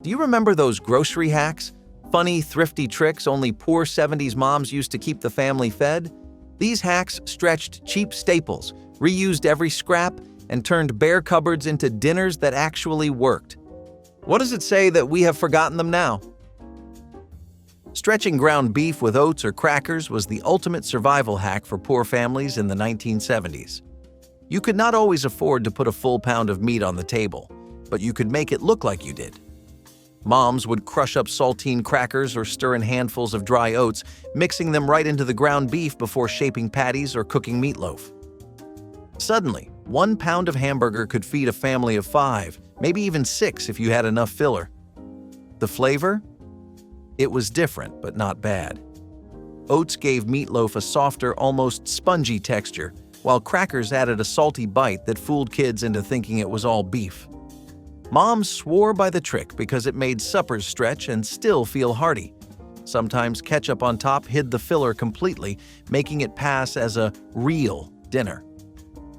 Do you remember those grocery hacks? Funny, thrifty tricks only poor 70s moms used to keep the family fed? These hacks stretched cheap staples, reused every scrap, and turned bare cupboards into dinners that actually worked. What does it say that we have forgotten them now? Stretching ground beef with oats or crackers was the ultimate survival hack for poor families in the 1970s. You could not always afford to put a full pound of meat on the table, but you could make it look like you did. Moms would crush up saltine crackers or stir in handfuls of dry oats, mixing them right into the ground beef before shaping patties or cooking meatloaf. Suddenly, 1 pound of hamburger could feed a family of 5, maybe even 6 if you had enough filler. The flavor? It was different, but not bad. Oats gave meatloaf a softer, almost spongy texture, while crackers added a salty bite that fooled kids into thinking it was all beef. Moms swore by the trick because it made suppers stretch and still feel hearty. Sometimes ketchup on top hid the filler completely, making it pass as a real dinner.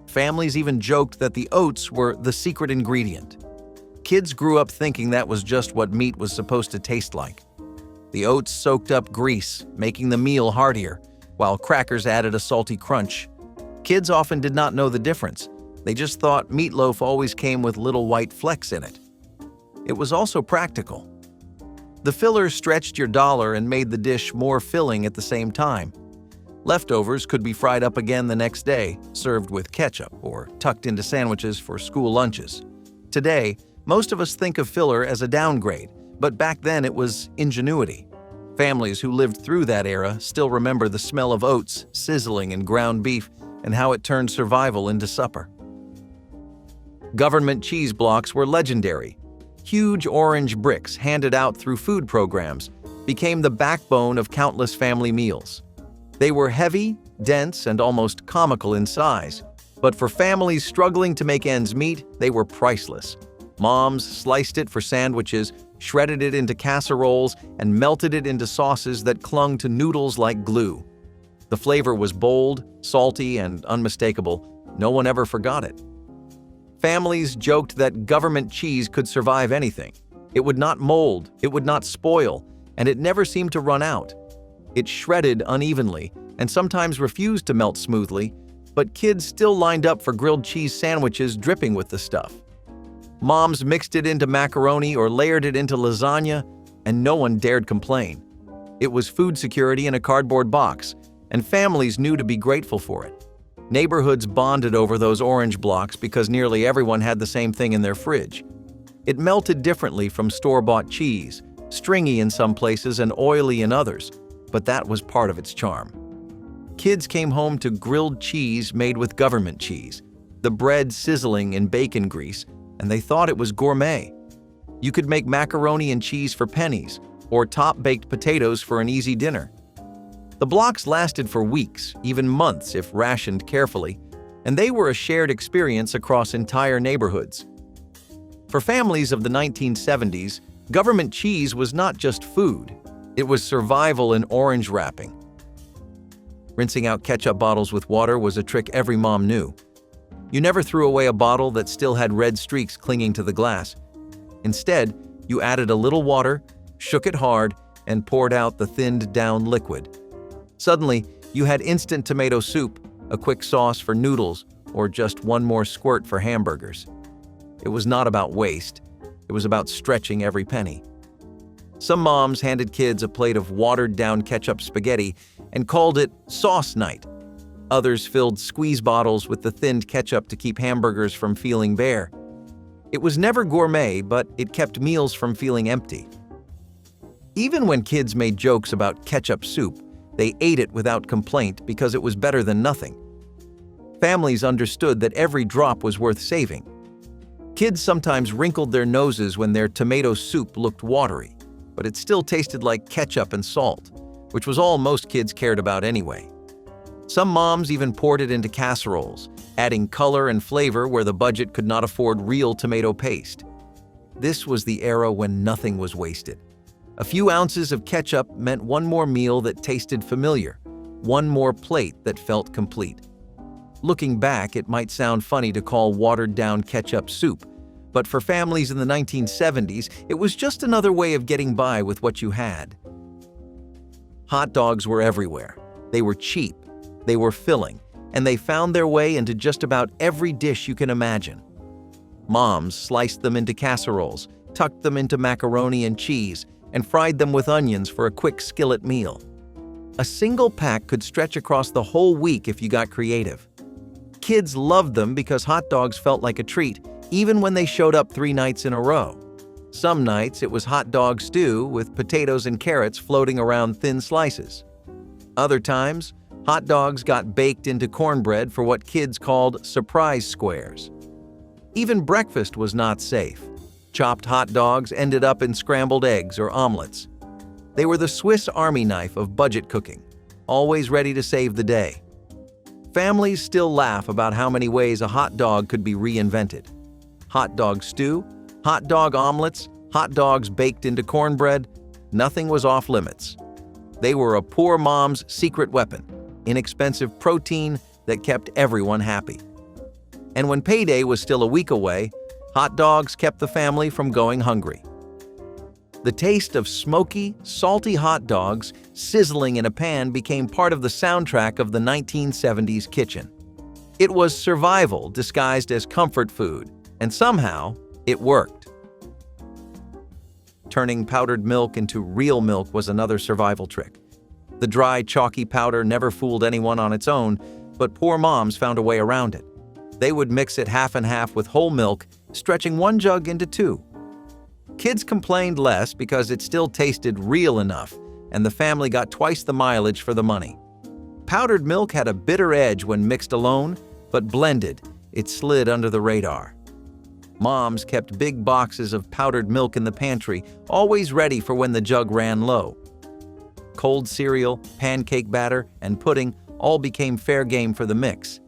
Families even joked that the oats were the secret ingredient. Kids grew up thinking that was just what meat was supposed to taste like. The oats soaked up grease, making the meal heartier, while crackers added a salty crunch. Kids often did not know the difference. They just thought meatloaf always came with little white flecks in it. It was also practical. The filler stretched your dollar and made the dish more filling at the same time. Leftovers could be fried up again the next day, served with ketchup, or tucked into sandwiches for school lunches. Today, most of us think of filler as a downgrade, but back then it was ingenuity. Families who lived through that era still remember the smell of oats sizzling in ground beef and how it turned survival into supper. Government cheese blocks were legendary. Huge orange bricks handed out through food programs became the backbone of countless family meals. They were heavy, dense, and almost comical in size, but for families struggling to make ends meet, they were priceless. Moms sliced it for sandwiches, shredded it into casseroles, and melted it into sauces that clung to noodles like glue. The flavor was bold, salty, and unmistakable. No one ever forgot it. Families joked that government cheese could survive anything. It would not mold, it would not spoil, and it never seemed to run out. It shredded unevenly and sometimes refused to melt smoothly, but kids still lined up for grilled cheese sandwiches dripping with the stuff. Moms mixed it into macaroni or layered it into lasagna, and no one dared complain. It was food security in a cardboard box, and families knew to be grateful for it. Neighborhoods bonded over those orange blocks because nearly everyone had the same thing in their fridge. It melted differently from store-bought cheese, stringy in some places and oily in others, but that was part of its charm. Kids came home to grilled cheese made with government cheese, the bread sizzling in bacon grease, and they thought it was gourmet. You could make macaroni and cheese for pennies, or top-baked potatoes for an easy dinner. The blocks lasted for weeks, even months if rationed carefully, and they were a shared experience across entire neighborhoods. For families of the 1970s, government cheese was not just food, it was survival in orange wrapping. Rinsing out ketchup bottles with water was a trick every mom knew. You never threw away a bottle that still had red streaks clinging to the glass. Instead, you added a little water, shook it hard, and poured out the thinned-down liquid. Suddenly, you had instant tomato soup, a quick sauce for noodles, or just one more squirt for hamburgers. It was not about waste. It was about stretching every penny. Some moms handed kids a plate of watered-down ketchup spaghetti and called it sauce night. Others filled squeeze bottles with the thinned ketchup to keep hamburgers from feeling bare. It was never gourmet, but it kept meals from feeling empty. Even when kids made jokes about ketchup soup, they ate it without complaint because it was better than nothing. Families understood that every drop was worth saving. Kids sometimes wrinkled their noses when their tomato soup looked watery, but it still tasted like ketchup and salt, which was all most kids cared about anyway. Some moms even poured it into casseroles, adding color and flavor where the budget could not afford real tomato paste. This was the era when nothing was wasted. A few ounces of ketchup meant one more meal that tasted familiar, one more plate that felt complete. Looking back, it might sound funny to call watered-down ketchup soup, But for families in the 1970s, it was just another way of getting by with what you had. Hot dogs were everywhere. They were cheap, they were filling, and they found their way into just about every dish you can imagine. Moms sliced them into casseroles, tucked them into macaroni and cheese, and fried them with onions for a quick skillet meal. A single pack could stretch across the whole week if you got creative. Kids loved them because hot dogs felt like a treat, even when they showed up 3 nights in a row. Some nights it was hot dog stew with potatoes and carrots floating around thin slices. Other times, hot dogs got baked into cornbread for what kids called surprise squares. Even breakfast was not safe. Chopped hot dogs ended up in scrambled eggs or omelets. They were the Swiss Army knife of budget cooking, always ready to save the day. Families still laugh about how many ways a hot dog could be reinvented. Hot dog stew, hot dog omelets, hot dogs baked into cornbread, nothing was off limits. They were a poor mom's secret weapon, inexpensive protein that kept everyone happy. And when payday was still a week away, hot dogs kept the family from going hungry. The taste of smoky, salty hot dogs sizzling in a pan became part of the soundtrack of the 1970s kitchen. It was survival disguised as comfort food, and somehow, it worked. Turning powdered milk into real milk was another survival trick. The dry, chalky powder never fooled anyone on its own, but poor moms found a way around it. They would mix it half and half with whole milk, stretching 1 jug into 2. Kids complained less because it still tasted real enough, and the family got twice the mileage for the money. Powdered milk had a bitter edge when mixed alone, but blended, it slid under the radar. Moms kept big boxes of powdered milk in the pantry, always ready for when the jug ran low. Cold cereal, pancake batter, and pudding all became fair game for the mix.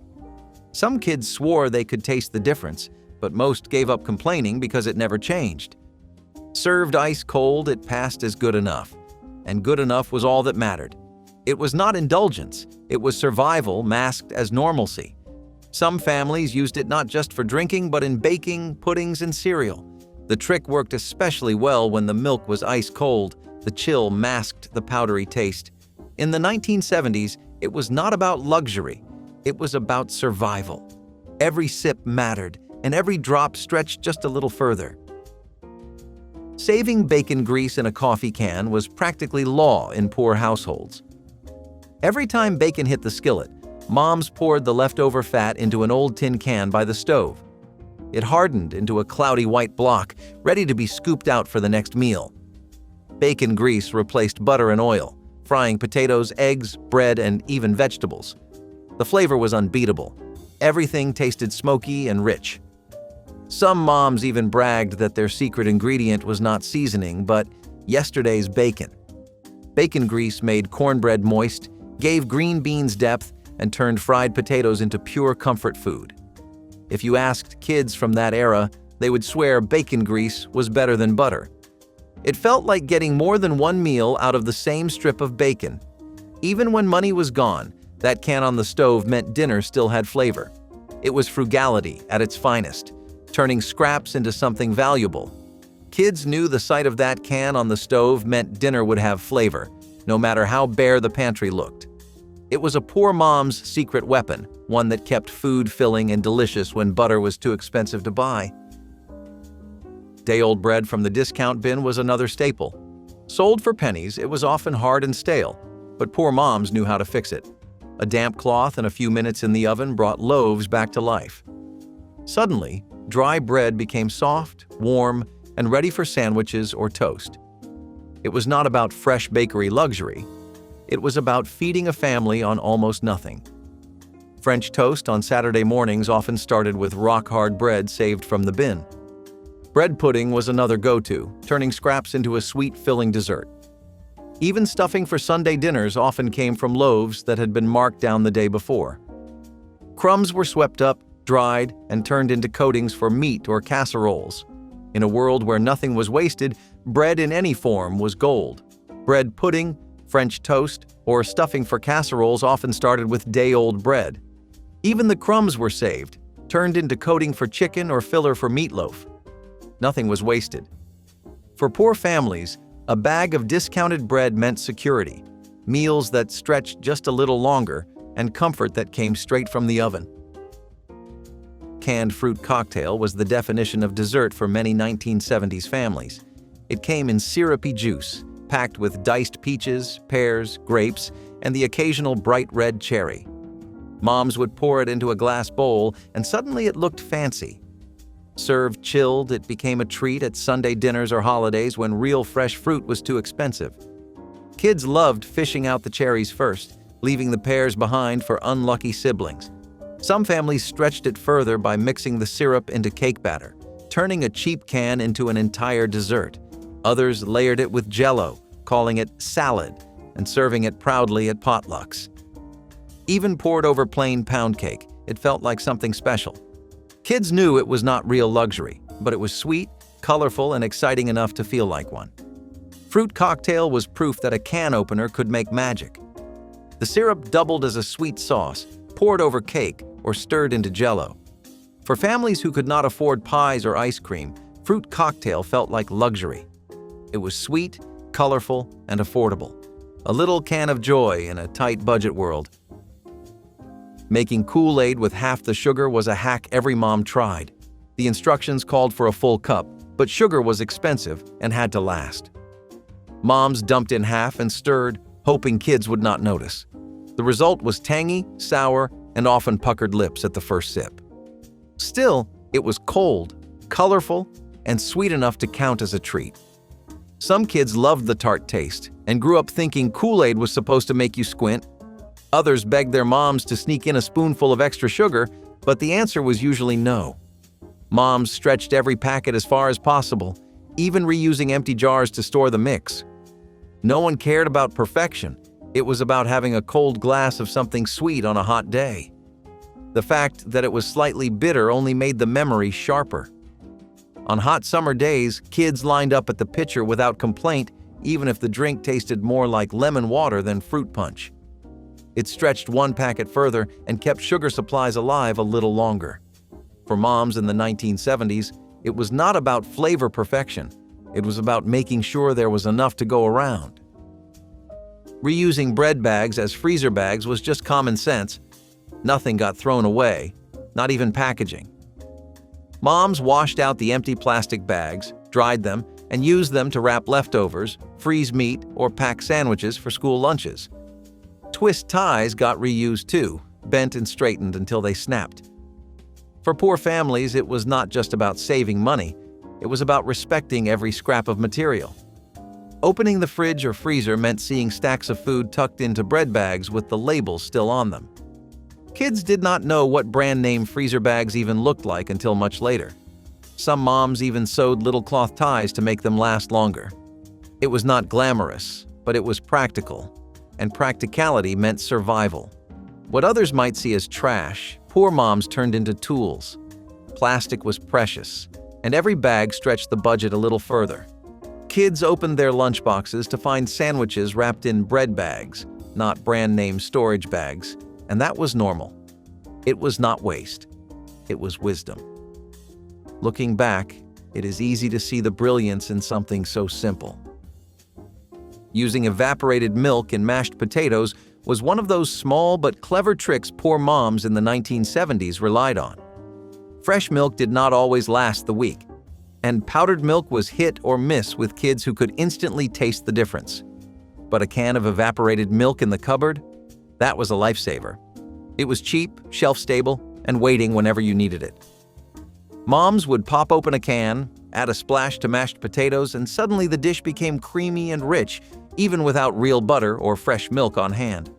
Some kids swore they could taste the difference, but most gave up complaining because it never changed. Served ice cold, it passed as good enough, and good enough was all that mattered. It was not indulgence, it was survival masked as normalcy. Some families used it not just for drinking, but in baking, puddings, and cereal. The trick worked especially well when the milk was ice cold. The chill masked the powdery taste. In the 1970s, it was not about luxury. It was about survival. Every sip mattered, and every drop stretched just a little further. Saving bacon grease in a coffee can was practically law in poor households. Every time bacon hit the skillet, moms poured the leftover fat into an old tin can by the stove. It hardened into a cloudy white block, ready to be scooped out for the next meal. Bacon grease replaced butter and oil, frying potatoes, eggs, bread, and even vegetables. The flavor was unbeatable. Everything tasted smoky and rich. Some moms even bragged that their secret ingredient was not seasoning, but yesterday's bacon. Bacon grease made cornbread moist, gave green beans depth, and turned fried potatoes into pure comfort food. If you asked kids from that era, they would swear bacon grease was better than butter. It felt like getting more than one meal out of the same strip of bacon. Even when money was gone, that can on the stove meant dinner still had flavor. It was frugality at its finest, turning scraps into something valuable. Kids knew the sight of that can on the stove meant dinner would have flavor, no matter how bare the pantry looked. It was a poor mom's secret weapon, one that kept food filling and delicious when butter was too expensive to buy. Day-old bread from the discount bin was another staple. Sold for pennies, it was often hard and stale, but poor moms knew how to fix it. A damp cloth and a few minutes in the oven brought loaves back to life. Suddenly, dry bread became soft, warm, and ready for sandwiches or toast. It was not about fresh bakery luxury. It was about feeding a family on almost nothing. French toast on Saturday mornings often started with rock-hard bread saved from the bin. Bread pudding was another go-to, turning scraps into a sweet, filling dessert. Even stuffing for Sunday dinners often came from loaves that had been marked down the day before. Crumbs were swept up, dried, and turned into coatings for meat or casseroles. In a world where nothing was wasted, bread in any form was gold. Bread pudding, French toast, or stuffing for casseroles often started with day-old bread. Even the crumbs were saved, turned into coating for chicken or filler for meatloaf. Nothing was wasted. For poor families, a bag of discounted bread meant security, meals that stretched just a little longer, and comfort that came straight from the oven. Canned fruit cocktail was the definition of dessert for many 1970s families. It came in syrupy juice, packed with diced peaches, pears, grapes, and the occasional bright red cherry. Moms would pour it into a glass bowl, and suddenly it looked fancy. Served chilled, it became a treat at Sunday dinners or holidays when real fresh fruit was too expensive. Kids loved fishing out the cherries first, leaving the pears behind for unlucky siblings. Some families stretched it further by mixing the syrup into cake batter, turning a cheap can into an entire dessert. Others layered it with Jell-O, calling it salad, and serving it proudly at potlucks. Even poured over plain pound cake, it felt like something special. Kids knew it was not real luxury, but it was sweet, colorful, and exciting enough to feel like one. Fruit cocktail was proof that a can opener could make magic. The syrup doubled as a sweet sauce, poured over cake, or stirred into Jell-O. For families who could not afford pies or ice cream, fruit cocktail felt like luxury. It was sweet, colorful, and affordable. A little can of joy in a tight budget world. Making Kool-Aid with half the sugar was a hack every mom tried. The instructions called for a full cup, but sugar was expensive and had to last. Moms dumped in half and stirred, hoping kids would not notice. The result was tangy, sour, and often puckered lips at the first sip. Still, it was cold, colorful, and sweet enough to count as a treat. Some kids loved the tart taste and grew up thinking Kool-Aid was supposed to make you squint. Others begged their moms to sneak in a spoonful of extra sugar, but the answer was usually no. Moms stretched every packet as far as possible, even reusing empty jars to store the mix. No one cared about perfection. It was about having a cold glass of something sweet on a hot day. The fact that it was slightly bitter only made the memory sharper. On hot summer days, kids lined up at the pitcher without complaint, even if the drink tasted more like lemon water than fruit punch. It stretched one packet further and kept sugar supplies alive a little longer. For moms in the 1970s, it was not about flavor perfection. It was about making sure there was enough to go around. Reusing bread bags as freezer bags was just common sense. Nothing got thrown away, not even packaging. Moms washed out the empty plastic bags, dried them, and used them to wrap leftovers, freeze meat, or pack sandwiches for school lunches. Twist ties got reused too, bent and straightened until they snapped. For poor families, it was not just about saving money, it was about respecting every scrap of material. Opening the fridge or freezer meant seeing stacks of food tucked into bread bags with the labels still on them. Kids did not know what brand name freezer bags even looked like until much later. Some moms even sewed little cloth ties to make them last longer. It was not glamorous, but it was practical, and practicality meant survival. What others might see as trash, poor moms turned into tools. Plastic was precious, and every bag stretched the budget a little further. Kids opened their lunchboxes to find sandwiches wrapped in bread bags, not brand-name storage bags, and that was normal. It was not waste. It was wisdom. Looking back, it is easy to see the brilliance in something so simple. Using evaporated milk in mashed potatoes was one of those small but clever tricks poor moms in the 1970s relied on. Fresh milk did not always last the week, and powdered milk was hit or miss with kids who could instantly taste the difference. But a can of evaporated milk in the cupboard? That was a lifesaver. It was cheap, shelf-stable, and waiting whenever you needed it. Moms would pop open a can, add a splash to mashed potatoes, and suddenly the dish became creamy and rich, even without real butter or fresh milk on hand.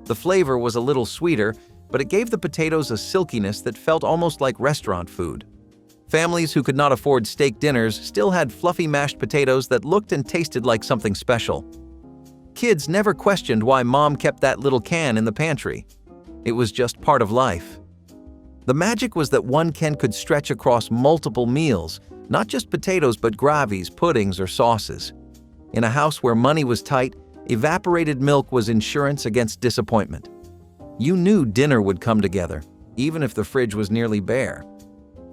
The flavor was a little sweeter, but it gave the potatoes a silkiness that felt almost like restaurant food. Families who could not afford steak dinners still had fluffy mashed potatoes that looked and tasted like something special. Kids never questioned why mom kept that little can in the pantry. It was just part of life. The magic was that one can could stretch across multiple meals, not just potatoes but gravies, puddings, or sauces. In a house where money was tight, evaporated milk was insurance against disappointment. You knew dinner would come together, even if the fridge was nearly bare.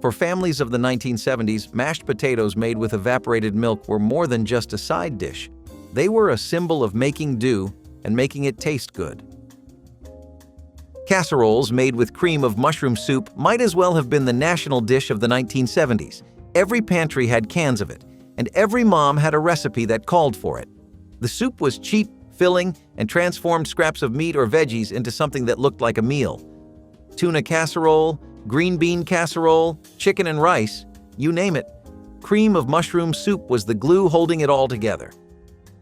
For families of the 1970s, mashed potatoes made with evaporated milk were more than just a side dish. They were a symbol of making do and making it taste good. Casseroles made with cream of mushroom soup might as well have been the national dish of the 1970s. Every pantry had cans of it, and every mom had a recipe that called for it. The soup was cheap, filling, and transformed scraps of meat or veggies into something that looked like a meal. Tuna casserole, green bean casserole, chicken and rice, you name it. Cream of mushroom soup was the glue holding it all together.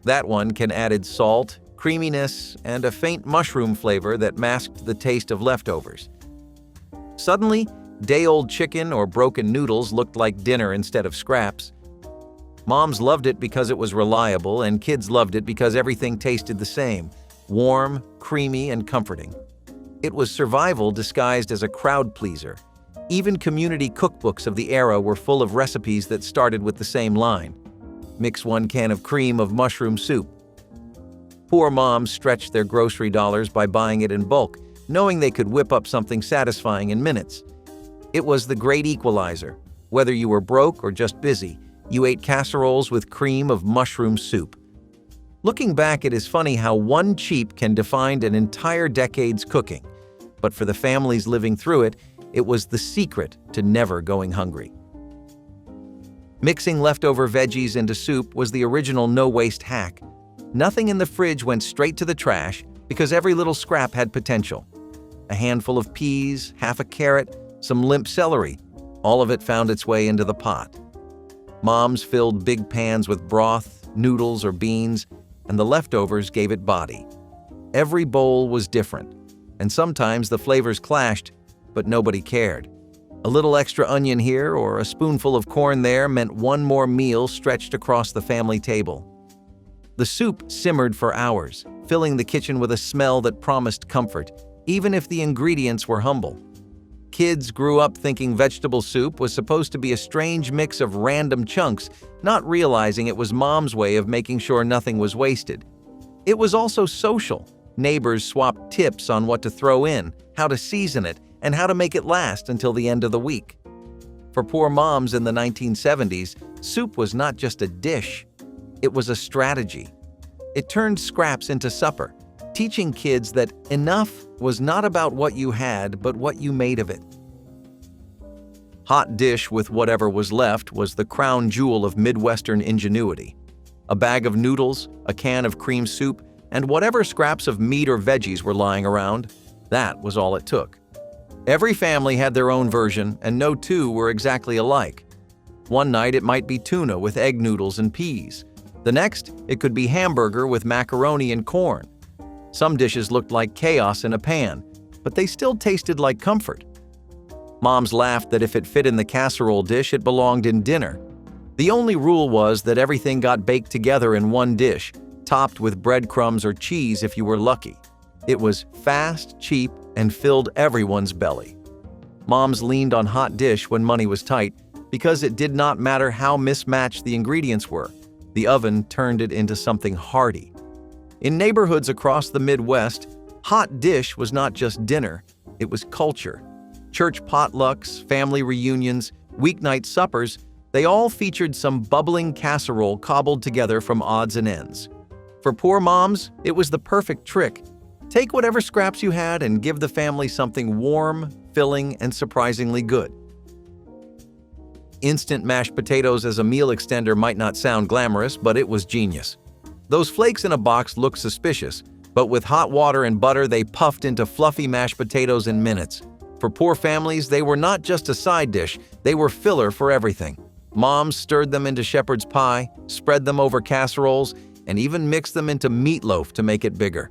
That one can added salt, creaminess, and a faint mushroom flavor that masked the taste of leftovers. Suddenly, day-old chicken or broken noodles looked like dinner instead of scraps. Moms loved it because it was reliable, and kids loved it because everything tasted the same, warm, creamy, and comforting. It was survival disguised as a crowd pleaser. Even community cookbooks of the era were full of recipes that started with the same line: mix 1 can of cream of mushroom soup. Poor moms stretched their grocery dollars by buying it in bulk, knowing they could whip up something satisfying in minutes. It was the great equalizer. Whether you were broke or just busy, you ate casseroles with cream of mushroom soup. Looking back, it is funny how one cheap can define an entire decade's cooking. But for the families living through it, it was the secret to never going hungry. Mixing leftover veggies into soup was the original no-waste hack. Nothing in the fridge went straight to the trash because every little scrap had potential. A handful of peas, half a carrot, some limp celery, all of it found its way into the pot. Moms filled big pans with broth, noodles, or beans, and the leftovers gave it body. Every bowl was different, and sometimes the flavors clashed, but nobody cared. A little extra onion here or a spoonful of corn there meant one more meal stretched across the family table. The soup simmered for hours, filling the kitchen with a smell that promised comfort, even if the ingredients were humble. Kids grew up thinking vegetable soup was supposed to be a strange mix of random chunks, not realizing it was Mom's way of making sure nothing was wasted. It was also social. Neighbors swapped tips on what to throw in, how to season it, and how to make it last until the end of the week. For poor moms in the 1970s, soup was not just a dish. It was a strategy. It turned scraps into supper, teaching kids that enough was not about what you had, but what you made of it. Hot dish with whatever was left was the crown jewel of Midwestern ingenuity. A bag of noodles, a can of cream soup, and whatever scraps of meat or veggies were lying around, that was all it took. Every family had their own version, and no two were exactly alike. One night it might be tuna with egg noodles and peas. The next, it could be hamburger with macaroni and corn. Some dishes looked like chaos in a pan, but they still tasted like comfort. Moms laughed that if it fit in the casserole dish, it belonged in dinner. The only rule was that everything got baked together in one dish, topped with breadcrumbs or cheese if you were lucky. It was fast, cheap, and filled everyone's belly. Moms leaned on hot dish when money was tight because it did not matter how mismatched the ingredients were. The oven turned it into something hearty. In neighborhoods across the Midwest, hot dish was not just dinner, it was culture. Church potlucks, family reunions, weeknight suppers, they all featured some bubbling casserole cobbled together from odds and ends. For poor moms, it was the perfect trick. Take whatever scraps you had and give the family something warm, filling, and surprisingly good. Instant mashed potatoes as a meal extender might not sound glamorous, but it was genius. Those flakes in a box looked suspicious, but with hot water and butter they puffed into fluffy mashed potatoes in minutes. For poor families, they were not just a side dish, they were filler for everything. Moms stirred them into shepherd's pie, spread them over casseroles, and even mixed them into meatloaf to make it bigger.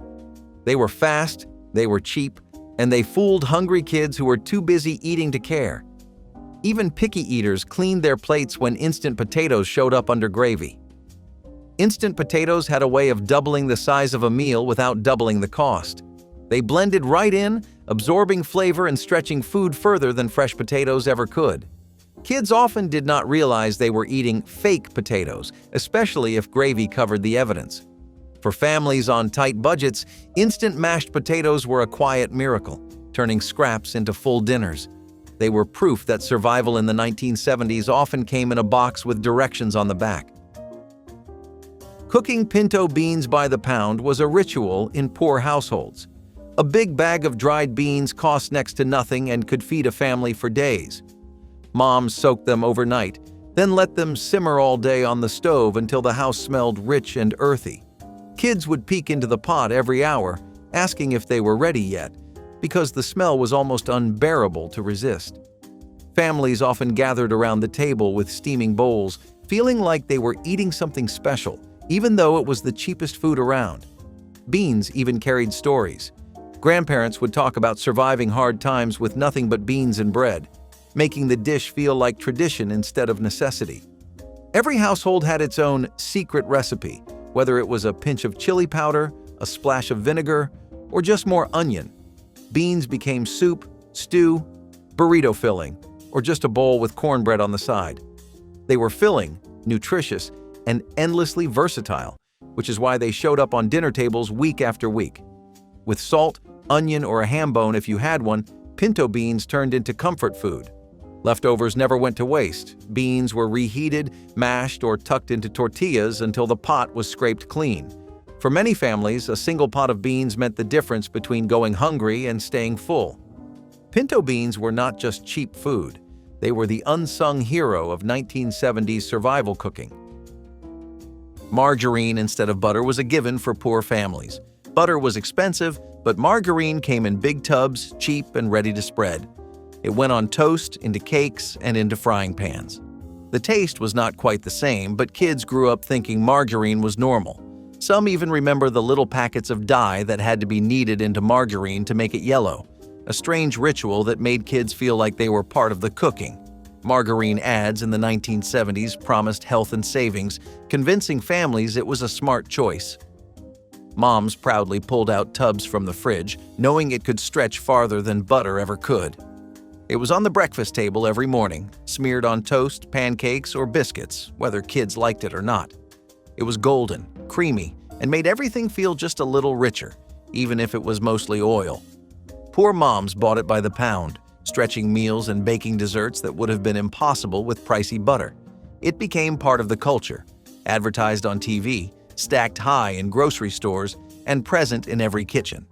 They were fast, they were cheap, and they fooled hungry kids who were too busy eating to care. Even picky eaters cleaned their plates when instant potatoes showed up under gravy. Instant potatoes had a way of doubling the size of a meal without doubling the cost. They blended right in, absorbing flavor and stretching food further than fresh potatoes ever could. Kids often did not realize they were eating fake potatoes, especially if gravy covered the evidence. For families on tight budgets, instant mashed potatoes were a quiet miracle, turning scraps into full dinners. They were proof that survival in the 1970s often came in a box with directions on the back. Cooking pinto beans by the pound was a ritual in poor households. A big bag of dried beans cost next to nothing and could feed a family for days. Moms soaked them overnight, then let them simmer all day on the stove until the house smelled rich and earthy. Kids would peek into the pot every hour, asking if they were ready yet, because the smell was almost unbearable to resist. Families often gathered around the table with steaming bowls, feeling like they were eating something special, even though it was the cheapest food around. Beans even carried stories. Grandparents would talk about surviving hard times with nothing but beans and bread, making the dish feel like tradition instead of necessity. Every household had its own secret recipe, whether it was a pinch of chili powder, a splash of vinegar, or just more onion. Beans became soup, stew, burrito filling, or just a bowl with cornbread on the side. They were filling, nutritious, and endlessly versatile, which is why they showed up on dinner tables week after week. With salt, onion, or a ham bone if you had one, pinto beans turned into comfort food. Leftovers never went to waste. Beans were reheated, mashed, or tucked into tortillas until the pot was scraped clean. For many families, a single pot of beans meant the difference between going hungry and staying full. Pinto beans were not just cheap food. They were the unsung hero of 1970s survival cooking. Margarine instead of butter was a given for poor families. Butter was expensive, but margarine came in big tubs, cheap and ready to spread. It went on toast, into cakes, and into frying pans. The taste was not quite the same, but kids grew up thinking margarine was normal. Some even remember the little packets of dye that had to be kneaded into margarine to make it yellow, a strange ritual that made kids feel like they were part of the cooking. Margarine ads in the 1970s promised health and savings, convincing families it was a smart choice. Moms proudly pulled out tubs from the fridge, knowing it could stretch farther than butter ever could. It was on the breakfast table every morning, smeared on toast, pancakes, or biscuits, whether kids liked it or not. It was golden, creamy, and made everything feel just a little richer, even if it was mostly oil. Poor moms bought it by the pound, stretching meals and baking desserts that would have been impossible with pricey butter. It became part of the culture, advertised on TV, stacked high in grocery stores, and present in every kitchen.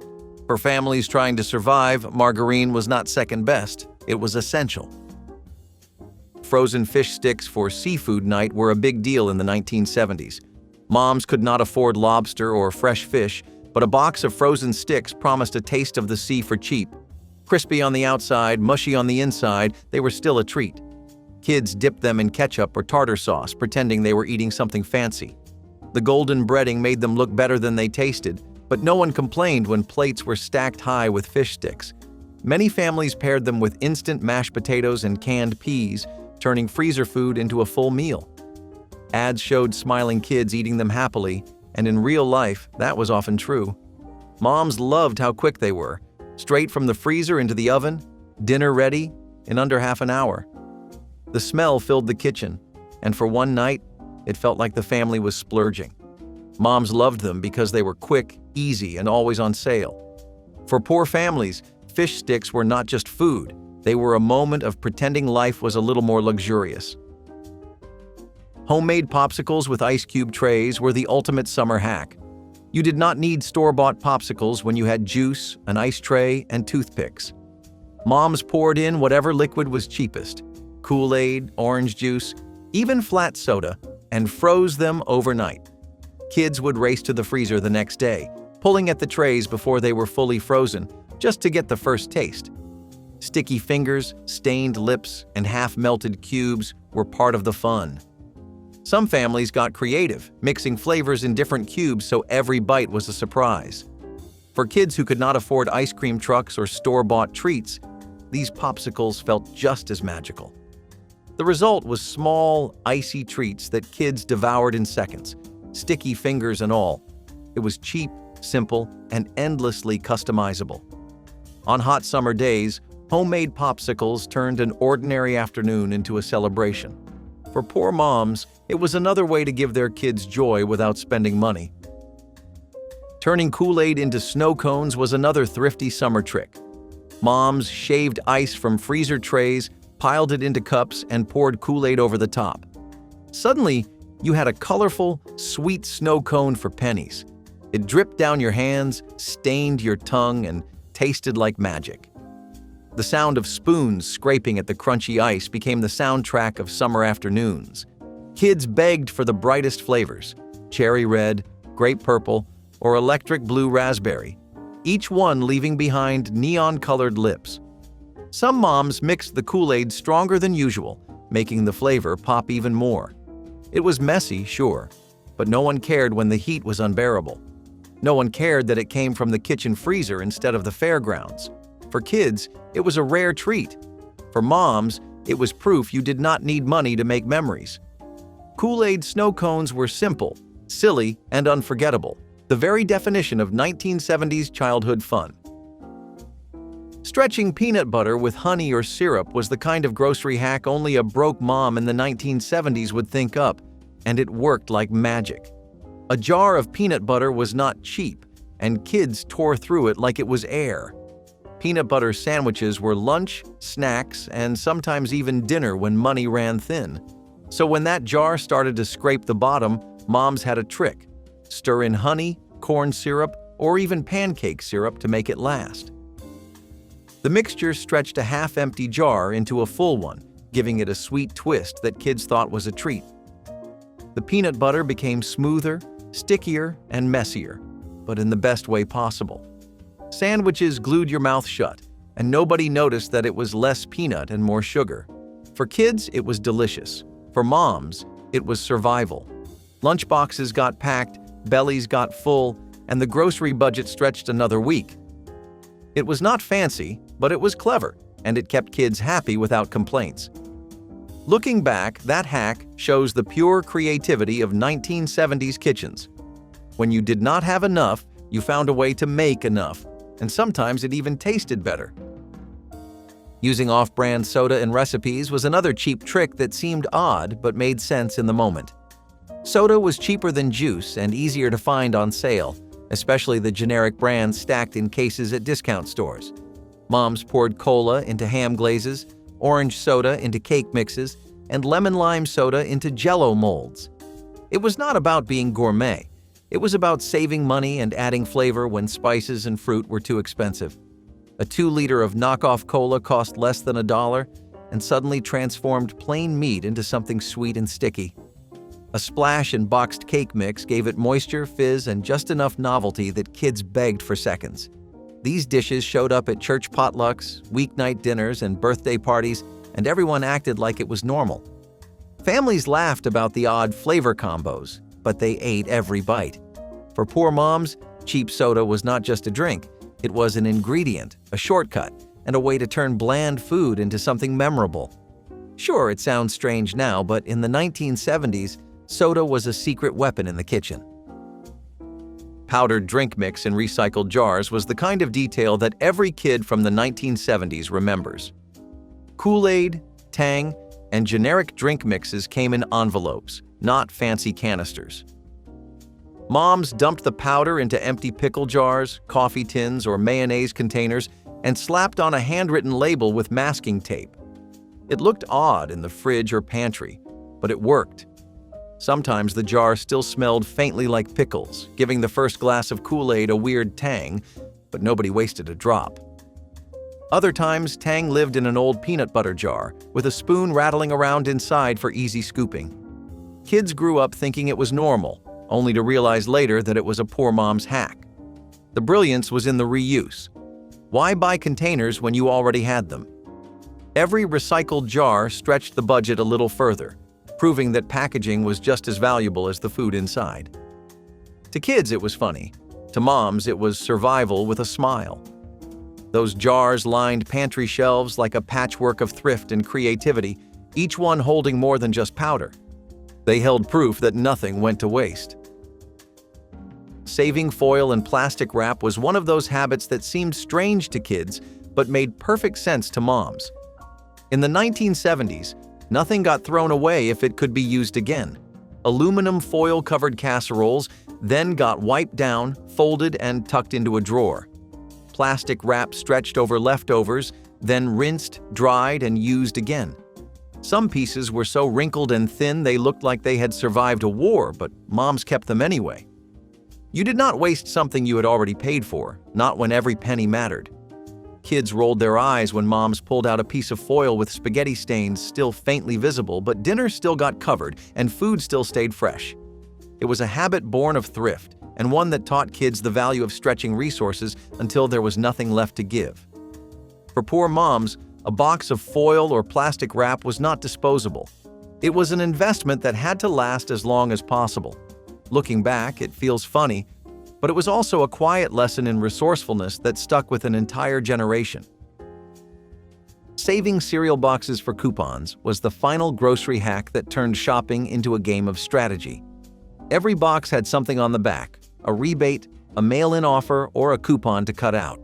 For families trying to survive, margarine was not second best, it was essential. Frozen fish sticks for seafood night were a big deal in the 1970s. Moms could not afford lobster or fresh fish, but a box of frozen sticks promised a taste of the sea for cheap. Crispy on the outside, mushy on the inside, they were still a treat. Kids dipped them in ketchup or tartar sauce, pretending they were eating something fancy. The golden breading made them look better than they tasted, but no one complained when plates were stacked high with fish sticks. Many families paired them with instant mashed potatoes and canned peas, turning freezer food into a full meal. Ads showed smiling kids eating them happily, and in real life, that was often true. Moms loved how quick they were. Straight from the freezer into the oven, dinner ready in under half an hour. The smell filled the kitchen, and for one night, it felt like the family was splurging. Moms loved them because they were quick, easy, and always on sale. For poor families, fish sticks were not just food, they were a moment of pretending life was a little more luxurious. Homemade popsicles with ice cube trays were the ultimate summer hack. You did not need store-bought popsicles when you had juice, an ice tray, and toothpicks. Moms poured in whatever liquid was cheapest, Kool-Aid, orange juice, even flat soda, and froze them overnight. Kids would race to the freezer the next day, pulling at the trays before they were fully frozen, just to get the first taste. Sticky fingers, stained lips, and half-melted cubes were part of the fun. Some families got creative, mixing flavors in different cubes so every bite was a surprise. For kids who could not afford ice cream trucks or store-bought treats, these popsicles felt just as magical. The result was small, icy treats that kids devoured in seconds, sticky fingers and all. It was cheap, simple, and endlessly customizable. On hot summer days, homemade popsicles turned an ordinary afternoon into a celebration. For poor moms, it was another way to give their kids joy without spending money. Turning Kool-Aid into snow cones was another thrifty summer trick. Moms shaved ice from freezer trays, piled it into cups, and poured Kool-Aid over the top. Suddenly, you had a colorful, sweet snow cone for pennies. It dripped down your hands, stained your tongue, and tasted like magic. The sound of spoons scraping at the crunchy ice became the soundtrack of summer afternoons. Kids begged for the brightest flavors: cherry red, grape purple, or electric blue raspberry, each one leaving behind neon-colored lips. Some moms mixed the Kool-Aid stronger than usual, making the flavor pop even more. It was messy, sure, but no one cared when the heat was unbearable. No one cared that it came from the kitchen freezer instead of the fairgrounds. For kids, it was a rare treat. For moms, it was proof you did not need money to make memories. Kool-Aid snow cones were simple, silly, and unforgettable, the very definition of 1970s childhood fun. Stretching peanut butter with honey or syrup was the kind of grocery hack only a broke mom in the 1970s would think up, and it worked like magic. A jar of peanut butter was not cheap, and kids tore through it like it was air. Peanut butter sandwiches were lunch, snacks, and sometimes even dinner when money ran thin. So when that jar started to scrape the bottom, moms had a trick: stir in honey, corn syrup, or even pancake syrup to make it last. The mixture stretched a half-empty jar into a full one, giving it a sweet twist that kids thought was a treat. The peanut butter became smoother, stickier, and messier, but in the best way possible. Sandwiches glued your mouth shut, and nobody noticed that it was less peanut and more sugar. For kids, it was delicious. For moms, it was survival. Lunchboxes got packed, bellies got full, and the grocery budget stretched another week. It was not fancy, but it was clever, and it kept kids happy without complaints. Looking back, that hack shows the pure creativity of 1970s kitchens. When you did not have enough, you found a way to make enough, and sometimes it even tasted better. Using off-brand soda in recipes was another cheap trick that seemed odd but made sense in the moment. Soda was cheaper than juice and easier to find on sale, especially the generic brands stacked in cases at discount stores. Moms poured cola into ham glazes, orange soda into cake mixes, and lemon-lime soda into Jell-O molds. It was not about being gourmet. It was about saving money and adding flavor when spices and fruit were too expensive. A 2-liter of knockoff cola cost less than $1 and suddenly transformed plain meat into something sweet and sticky. A splash in boxed cake mix gave it moisture, fizz, and just enough novelty that kids begged for seconds. These dishes showed up at church potlucks, weeknight dinners, and birthday parties, and everyone acted like it was normal. Families laughed about the odd flavor combos, but they ate every bite. For poor moms, cheap soda was not just a drink. It was an ingredient, a shortcut, and a way to turn bland food into something memorable. Sure, it sounds strange now, but in the 1970s, soda was a secret weapon in the kitchen. Powdered drink mix in recycled jars was the kind of detail that every kid from the 1970s remembers. Kool-Aid, Tang, and generic drink mixes came in envelopes, not fancy canisters. Moms dumped the powder into empty pickle jars, coffee tins, or mayonnaise containers and slapped on a handwritten label with masking tape. It looked odd in the fridge or pantry, but it worked. Sometimes the jar still smelled faintly like pickles, giving the first glass of Kool-Aid a weird tang, but nobody wasted a drop. Other times, Tang lived in an old peanut butter jar, with a spoon rattling around inside for easy scooping. Kids grew up thinking it was normal, only to realize later that it was a poor mom's hack. The brilliance was in the reuse. Why buy containers when you already had them? Every recycled jar stretched the budget a little further, proving that packaging was just as valuable as the food inside. To kids, it was funny. To moms, it was survival with a smile. Those jars lined pantry shelves like a patchwork of thrift and creativity, each one holding more than just powder. They held proof that nothing went to waste. Saving foil and plastic wrap was one of those habits that seemed strange to kids but made perfect sense to moms. In the 1970s, nothing got thrown away if it could be used again. Aluminum foil-covered casseroles then got wiped down, folded, and tucked into a drawer. plastic wrap stretched over leftovers, then rinsed, dried, and used again. Some pieces were so wrinkled and thin they looked like they had survived a war, but moms kept them anyway. You did not waste something you had already paid for, not when every penny mattered. Kids rolled their eyes when moms pulled out a piece of foil with spaghetti stains still faintly visible, but dinner still got covered and food still stayed fresh. It was a habit born of thrift, and one that taught kids the value of stretching resources until there was nothing left to give. For poor moms, a box of foil or plastic wrap was not disposable. It was an investment that had to last as long as possible. Looking back, it feels funny, but it was also a quiet lesson in resourcefulness that stuck with an entire generation. Saving cereal boxes for coupons was the final grocery hack that turned shopping into a game of strategy. Every box had something on the back, a rebate, a mail-in offer, or a coupon to cut out.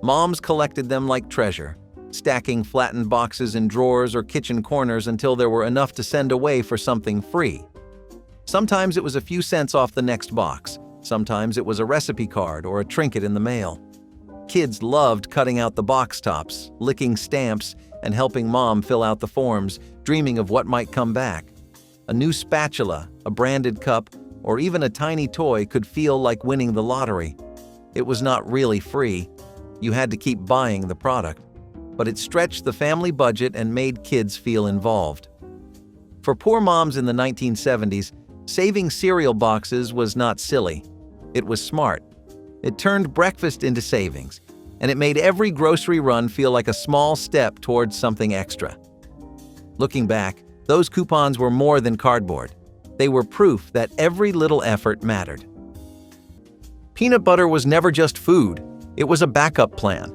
Moms collected them like treasure, stacking flattened boxes in drawers or kitchen corners until there were enough to send away for something free. Sometimes it was a few cents off the next box. Sometimes it was a recipe card or a trinket in the mail. Kids loved cutting out the box tops, licking stamps, and helping mom fill out the forms, dreaming of what might come back. A new spatula, a branded cup, or even a tiny toy could feel like winning the lottery. It was not really free. You had to keep buying the product. But it stretched the family budget and made kids feel involved. For poor moms in the 1970s, saving cereal boxes was not silly. It was smart. It turned breakfast into savings, and it made every grocery run feel like a small step towards something extra. Looking back, those coupons were more than cardboard. They were proof that every little effort mattered. Peanut butter was never just food. It was a backup plan.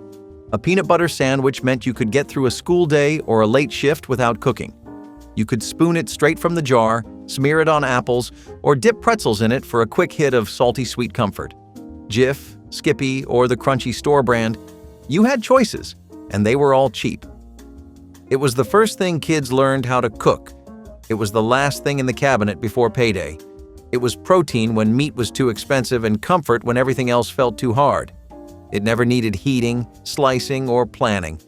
A peanut butter sandwich meant you could get through a school day or a late shift without cooking. You could spoon it straight from the jar, smear it on apples, or dip pretzels in it for a quick hit of salty sweet comfort. Jif, Skippy, or the crunchy store brand, you had choices, and they were all cheap. It was the first thing kids learned how to cook. It was the last thing in the cabinet before payday. It was protein when meat was too expensive and comfort when everything else felt too hard. It never needed heating, slicing, or planning.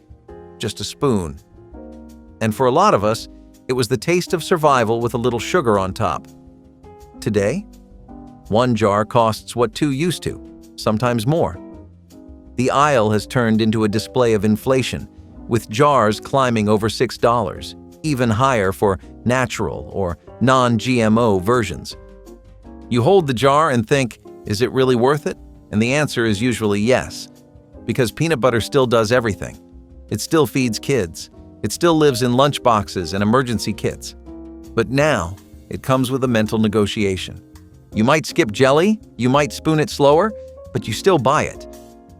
Just a spoon. And for a lot of us, it was the taste of survival with a little sugar on top. Today, one jar costs what two used to, sometimes more. The aisle has turned into a display of inflation, with jars climbing over $6, even higher for natural or non-GMO versions. You hold the jar and think, is it really worth it? And the answer is usually yes, because peanut butter still does everything. It still feeds kids. It still lives in lunchboxes and emergency kits. But now, it comes with a mental negotiation. You might skip jelly, you might spoon it slower, but you still buy it.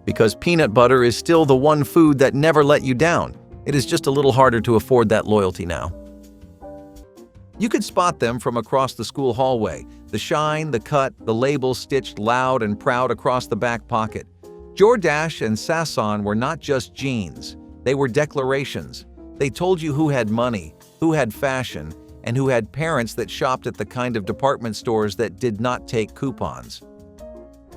Because peanut butter is still the one food that never let you down. It is just a little harder to afford that loyalty now. You could spot them from across the school hallway. The shine, the cut, the label stitched loud and proud across the back pocket. Jordache and Sasson were not just jeans. They were declarations. They told you who had money, who had fashion, and who had parents that shopped at the kind of department stores that did not take coupons.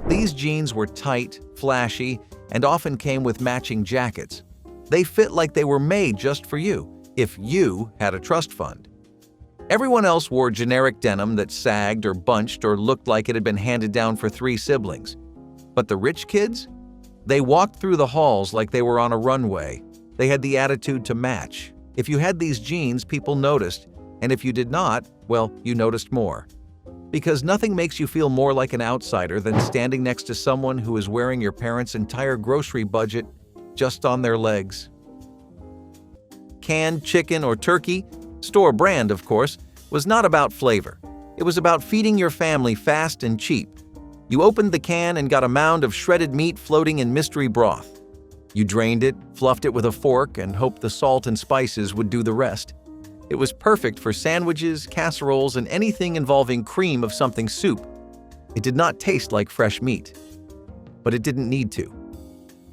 These jeans were tight, flashy, and often came with matching jackets. They fit like they were made just for you, if you had a trust fund. Everyone else wore generic denim that sagged or bunched or looked like it had been handed down for 3 siblings. But the rich kids? They walked through the halls like they were on a runway. They had the attitude to match. If you had these jeans, people noticed, and if you did not, well, you noticed more. Because nothing makes you feel more like an outsider than standing next to someone who is wearing your parents' entire grocery budget just on their legs. Canned chicken or turkey, store brand of course, was not about flavor. It was about feeding your family fast and cheap. You opened the can and got a mound of shredded meat floating in mystery broth. You drained it, fluffed it with a fork, and hoped the salt and spices would do the rest. It was perfect for sandwiches, casseroles, and anything involving cream of something soup. It did not taste like fresh meat. But it didn't need to.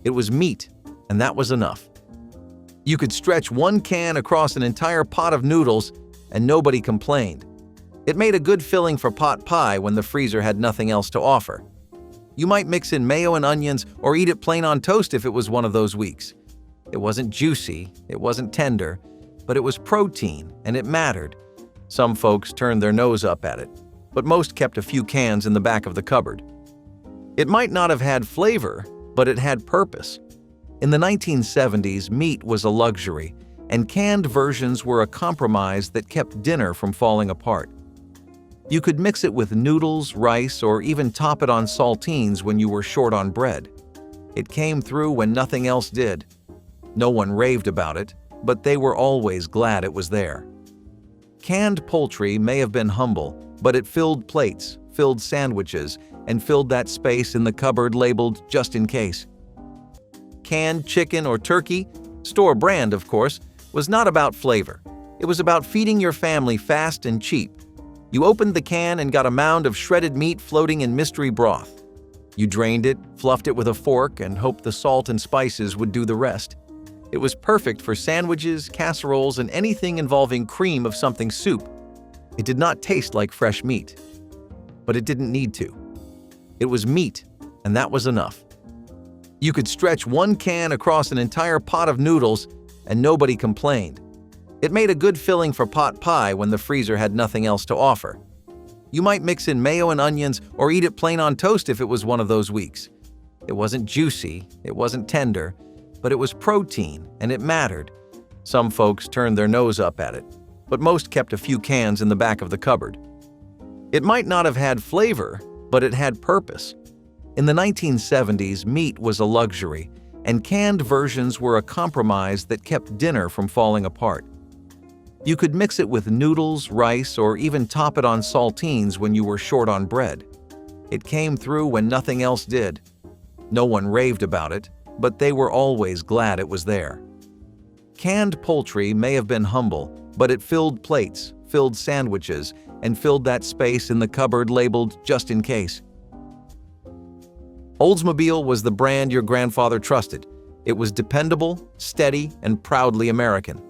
It was meat, and that was enough. You could stretch one can across an entire pot of noodles, and nobody complained. It made a good filling for pot pie when the freezer had nothing else to offer. You might mix in mayo and onions or eat it plain on toast if it was one of those weeks. It wasn't juicy, it wasn't tender, but it was protein and it mattered. Some folks turned their nose up at it, but most kept a few cans in the back of the cupboard. It might not have had flavor, but it had purpose. In the 1970s, meat was a luxury, and canned versions were a compromise that kept dinner from falling apart. You could mix it with noodles, rice, or even top it on saltines when you were short on bread. It came through when nothing else did. No one raved about it, but they were always glad it was there. Canned poultry may have been humble, but it filled plates, filled sandwiches, and filled that space in the cupboard labeled just in case. Canned chicken or turkey, store brand of course, was not about flavor. It was about feeding your family fast and cheap. You opened the can and got a mound of shredded meat floating in mystery broth. You drained it, fluffed it with a fork, and hoped the salt and spices would do the rest. It was perfect for sandwiches, casseroles, and anything involving cream of something soup. It did not taste like fresh meat, but it didn't need to. It was meat, and that was enough. You could stretch one can across an entire pot of noodles, and nobody complained. It made a good filling for pot pie when the freezer had nothing else to offer. You might mix in mayo and onions or eat it plain on toast if it was one of those weeks. It wasn't juicy, it wasn't tender, but it was protein and it mattered. Some folks turned their nose up at it, but most kept a few cans in the back of the cupboard. It might not have had flavor, but it had purpose. In the 1970s, meat was a luxury, and canned versions were a compromise that kept dinner from falling apart. You could mix it with noodles, rice, or even top it on saltines when you were short on bread. It came through when nothing else did. No one raved about it, but they were always glad it was there. Canned poultry may have been humble, but it filled plates, filled sandwiches, and filled that space in the cupboard labeled just in case. Oldsmobile was the brand your grandfather trusted. It was dependable, steady, and proudly American.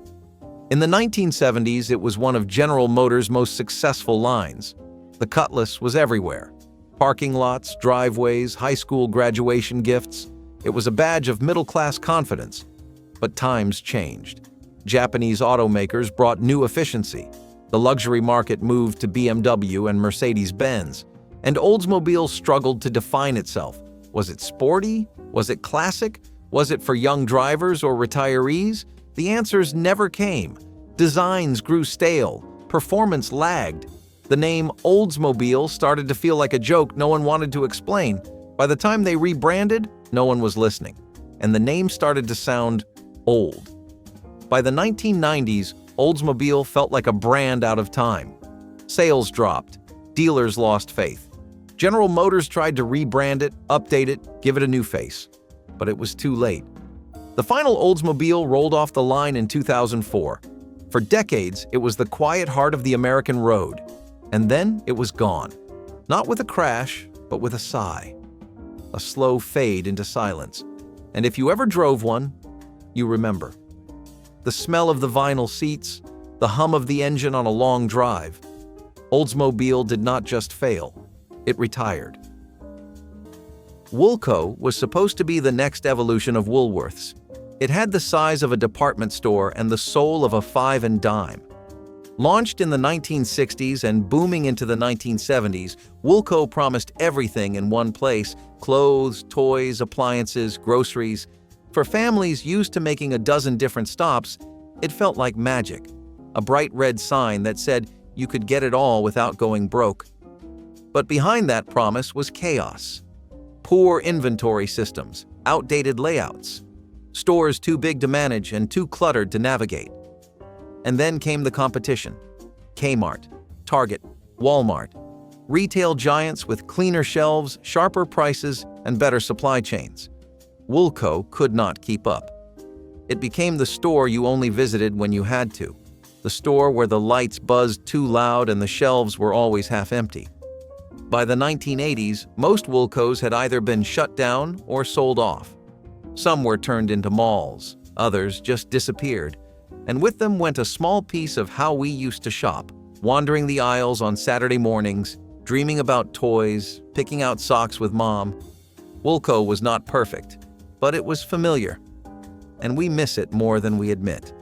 In the 1970s, it was one of General Motors' most successful lines. The Cutlass was everywhere. Parking lots, driveways, high school graduation gifts. It was a badge of middle-class confidence. But times changed. Japanese automakers brought new efficiency. The luxury market moved to BMW and Mercedes-Benz, and Oldsmobile struggled to define itself. Was it sporty? Was it classic? Was it for young drivers or retirees? The answers never came. Designs grew stale. Performance lagged. The name Oldsmobile started to feel like a joke no one wanted to explain. By the time they rebranded, no one was listening, and the name started to sound old. By the 1990s, Oldsmobile felt like a brand out of time. Sales dropped. Dealers lost faith. General Motors tried to rebrand it, update it, give it a new face. But it was too late. The final Oldsmobile rolled off the line in 2004. For decades, it was the quiet heart of the American road. And then it was gone. Not with a crash, but with a sigh. A slow fade into silence. And if you ever drove one, you remember. The smell of the vinyl seats, the hum of the engine on a long drive. Oldsmobile did not just fail, it retired. Woolco was supposed to be the next evolution of Woolworths. It had the size of a department store and the soul of a five and dime. Launched in the 1960s and booming into the 1970s, Woolco promised everything in one place: clothes, toys, appliances, groceries. For families used to making a dozen different stops, it felt like magic. A bright red sign that said you could get it all without going broke. But behind that promise was chaos. Poor inventory systems, outdated layouts, stores too big to manage and too cluttered to navigate. And then came the competition. Kmart, Target, Walmart. Retail giants with cleaner shelves, sharper prices, and better supply chains. Woolco could not keep up. It became the store you only visited when you had to. The store where the lights buzzed too loud and the shelves were always half empty. By the 1980s, most Woolcos had either been shut down or sold off. Some were turned into malls, others just disappeared. And with them went a small piece of how we used to shop, wandering the aisles on Saturday mornings, dreaming about toys, picking out socks with mom, Woolco was not perfect, but it was familiar, and we miss it more than we admit.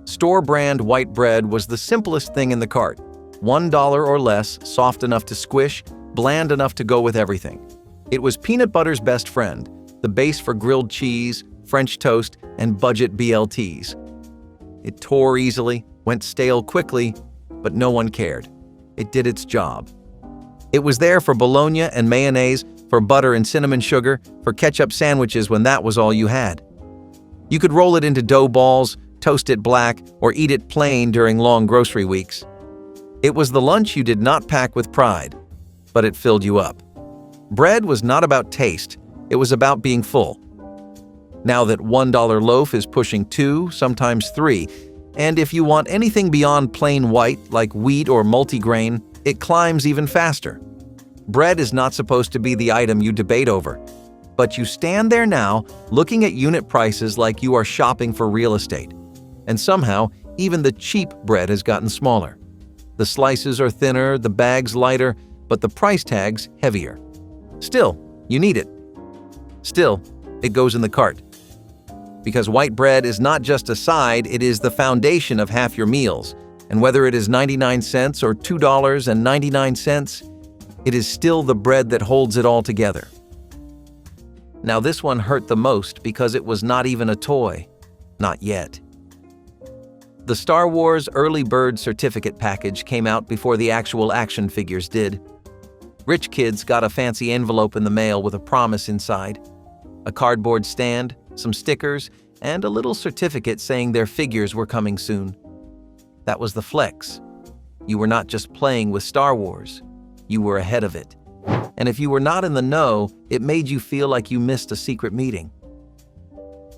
Store-brand white bread was the simplest thing in the cart. $1 or less, soft enough to squish, bland enough to go with everything. It was peanut butter's best friend, the base for grilled cheese, French toast, and budget BLTs. It tore easily, went stale quickly, but no one cared. It did its job. It was there for bologna and mayonnaise, for butter and cinnamon sugar, for ketchup sandwiches when that was all you had. You could roll it into dough balls, toast it black, or eat it plain during long grocery weeks. It was the lunch you did not pack with pride, but it filled you up. Bread was not about taste, it was about being full. Now that $1 loaf is pushing 2, sometimes 3, and if you want anything beyond plain white, like wheat or multigrain, it climbs even faster. Bread is not supposed to be the item you debate over, but you stand there now looking at unit prices like you are shopping for real estate. And somehow, even the cheap bread has gotten smaller. The slices are thinner, the bags lighter, but the price tags heavier. Still, you need it. Still, it goes in the cart. Because white bread is not just a side, it is the foundation of half your meals. And whether it is 99 cents or $2.99, it is still the bread that holds it all together. Now this one hurt the most because it was not even a toy. Not yet. The Star Wars Early Bird certificate package came out before the actual action figures did. Rich kids got a fancy envelope in the mail with a promise inside. A cardboard stand, some stickers, and a little certificate saying their figures were coming soon. That was the flex. You were not just playing with Star Wars. You were ahead of it. And if you were not in the know, it made you feel like you missed a secret meeting.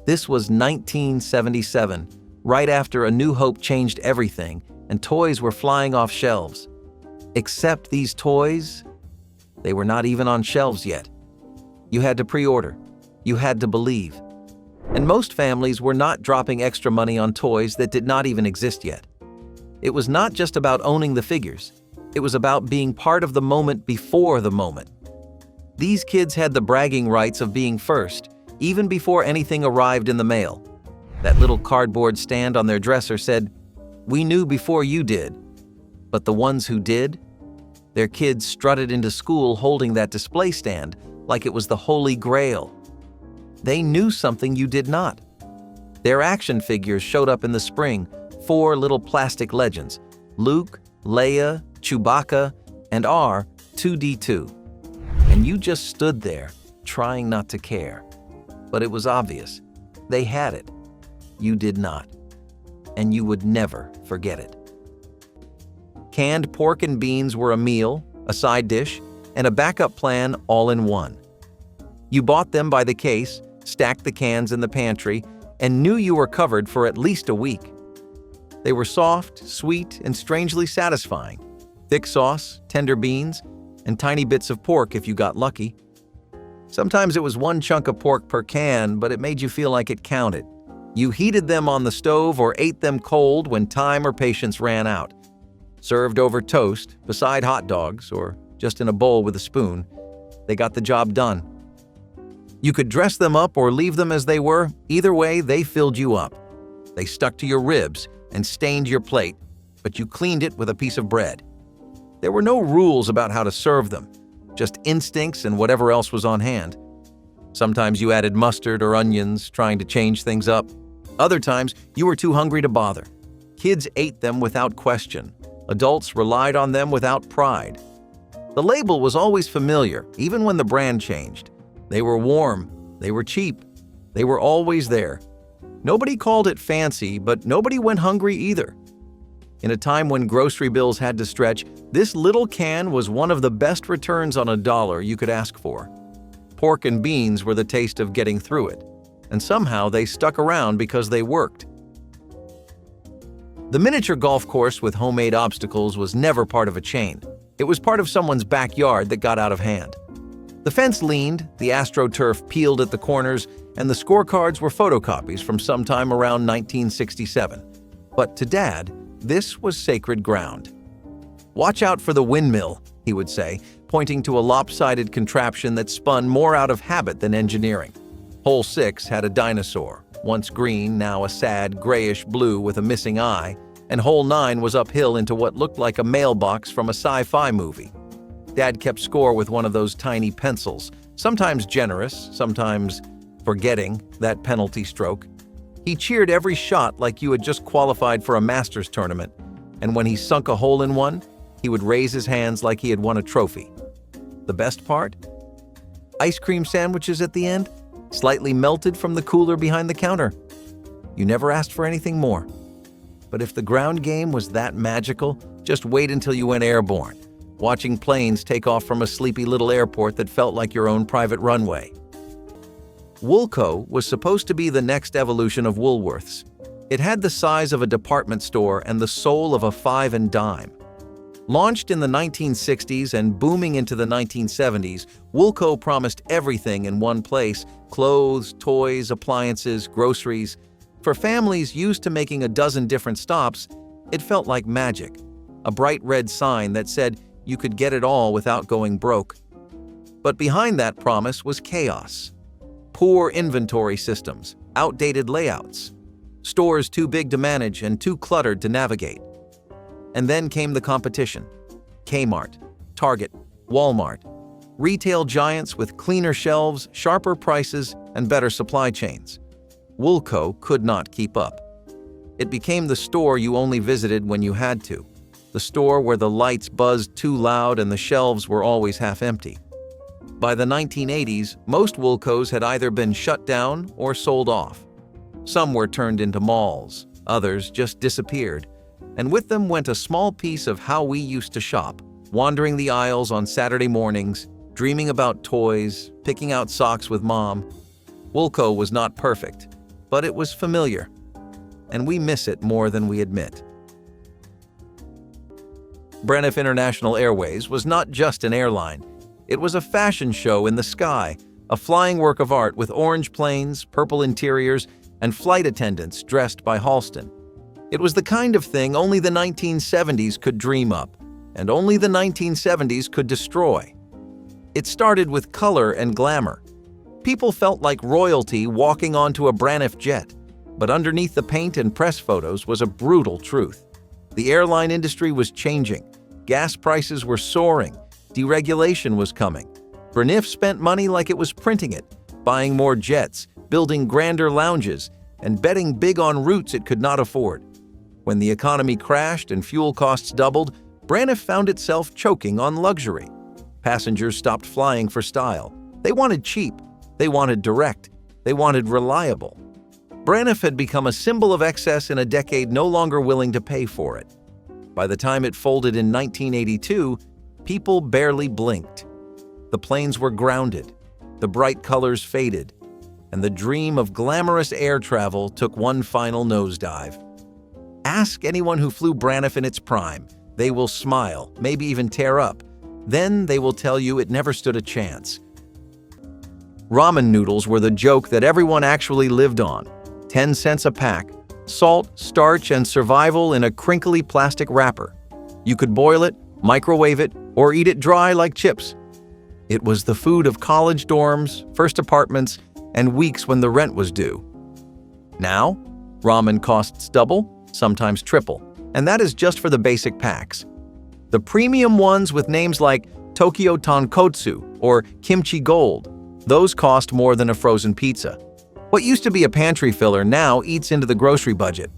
This was 1977, right after A New Hope changed everything and toys were flying off shelves. Except these toys, they were not even on shelves yet. You had to pre-order. You had to believe. And most families were not dropping extra money on toys that did not even exist yet. It was not just about owning the figures. It was about being part of the moment before the moment. These kids had the bragging rights of being first, even before anything arrived in the mail. That little cardboard stand on their dresser said, "We knew before you did." But the ones who did, their kids strutted into school holding that display stand like it was the Holy Grail. They knew something you did not. Their action figures showed up in the spring, 4 little plastic legends, Luke, Leia, Chewbacca, and R2-D2. And you just stood there, trying not to care. But it was obvious. They had it. You did not. And you would never forget it. Canned pork and beans were a meal, a side dish, and a backup plan all in one. You bought them by the case, stacked the cans in the pantry, and knew you were covered for at least a week. They were soft, sweet, and strangely satisfying. Thick sauce, tender beans, and tiny bits of pork if you got lucky. Sometimes it was one chunk of pork per can, but it made you feel like it counted. You heated them on the stove or ate them cold when time or patience ran out. Served over toast, beside hot dogs, or just in a bowl with a spoon, they got the job done. You could dress them up or leave them as they were. Either way, they filled you up. They stuck to your ribs and stained your plate, but you cleaned it with a piece of bread. There were no rules about how to serve them, just instincts and whatever else was on hand. Sometimes you added mustard or onions, trying to change things up. Other times, you were too hungry to bother. Kids ate them without question. Adults relied on them without pride. The label was always familiar, even when the brand changed. They were warm. They were cheap. They were always there. Nobody called it fancy, but nobody went hungry either. In a time when grocery bills had to stretch, this little can was one of the best returns on $1 you could ask for. Pork and beans were the taste of getting through it, and somehow they stuck around because they worked. The miniature golf course with homemade obstacles was never part of a chain. It was part of someone's backyard that got out of hand. The fence leaned, the AstroTurf peeled at the corners, and the scorecards were photocopies from sometime around 1967. But to Dad, this was sacred ground. Watch out for the windmill, he would say, pointing to a lopsided contraption that spun more out of habit than engineering. Hole 6 had a dinosaur, once green, now a sad grayish blue with a missing eye, and hole 9 was uphill into what looked like a mailbox from a sci-fi movie. Dad kept score with one of those tiny pencils, sometimes generous, sometimes forgetting that penalty stroke. He cheered every shot like you had just qualified for a Masters tournament, and when he sunk a hole in one, he would raise his hands like he had won a trophy. The best part? Ice cream sandwiches at the end, slightly melted from the cooler behind the counter. You never asked for anything more. But if the ground game was that magical, just wait until you went airborne, watching planes take off from a sleepy little airport that felt like your own private runway. Woolco was supposed to be the next evolution of Woolworths. It had the size of a department store and the soul of a five and dime. Launched in the 1960s and booming into the 1970s, Woolco promised everything in one place: clothes, toys, appliances, groceries. For families used to making a dozen different stops, it felt like magic. A bright red sign that said you could get it all without going broke. But behind that promise was chaos. Poor inventory systems, outdated layouts, stores too big to manage and too cluttered to navigate. And then came the competition. Kmart, Target, Walmart. Retail giants with cleaner shelves, sharper prices, and better supply chains. Woolco could not keep up. It became the store you only visited when you had to. The store where the lights buzzed too loud and the shelves were always half empty. By the 1980s, most Woolcos had either been shut down or sold off. Some were turned into malls, others just disappeared. And with them went a small piece of how we used to shop, wandering the aisles on Saturday mornings, dreaming about toys, picking out socks with Mom. Woolco was not perfect, but it was familiar, and we miss it more than we admit. Braniff International Airways was not just an airline. It was a fashion show in the sky, a flying work of art with orange planes, purple interiors, and flight attendants dressed by Halston. It was the kind of thing only the 1970s could dream up, and only the 1970s could destroy. It started with color and glamour. People felt like royalty walking onto a Braniff jet, but underneath the paint and press photos was a brutal truth. The airline industry was changing. Gas prices were soaring. Deregulation was coming. Braniff spent money like it was printing it, buying more jets, building grander lounges, and betting big on routes it could not afford. When the economy crashed and fuel costs doubled, Braniff found itself choking on luxury. Passengers stopped flying for style. They wanted cheap. They wanted direct. They wanted reliable. Braniff had become a symbol of excess in a decade no longer willing to pay for it. By the time it folded in 1982, people barely blinked. The planes were grounded, the bright colors faded, and the dream of glamorous air travel took one final nosedive. Ask anyone who flew Braniff in its prime. They will smile, maybe even tear up. Then they will tell you it never stood a chance. Ramen noodles were the joke that everyone actually lived on. 10 cents a pack, salt, starch, and survival in a crinkly plastic wrapper. You could boil it, microwave it, or eat it dry like chips. It was the food of college dorms, first apartments, and weeks when the rent was due. Now, ramen costs double, sometimes triple, and that is just for the basic packs. The premium ones with names like Tokyo Tonkotsu or Kimchi Gold, those cost more than a frozen pizza. What used to be a pantry filler now eats into the grocery budget.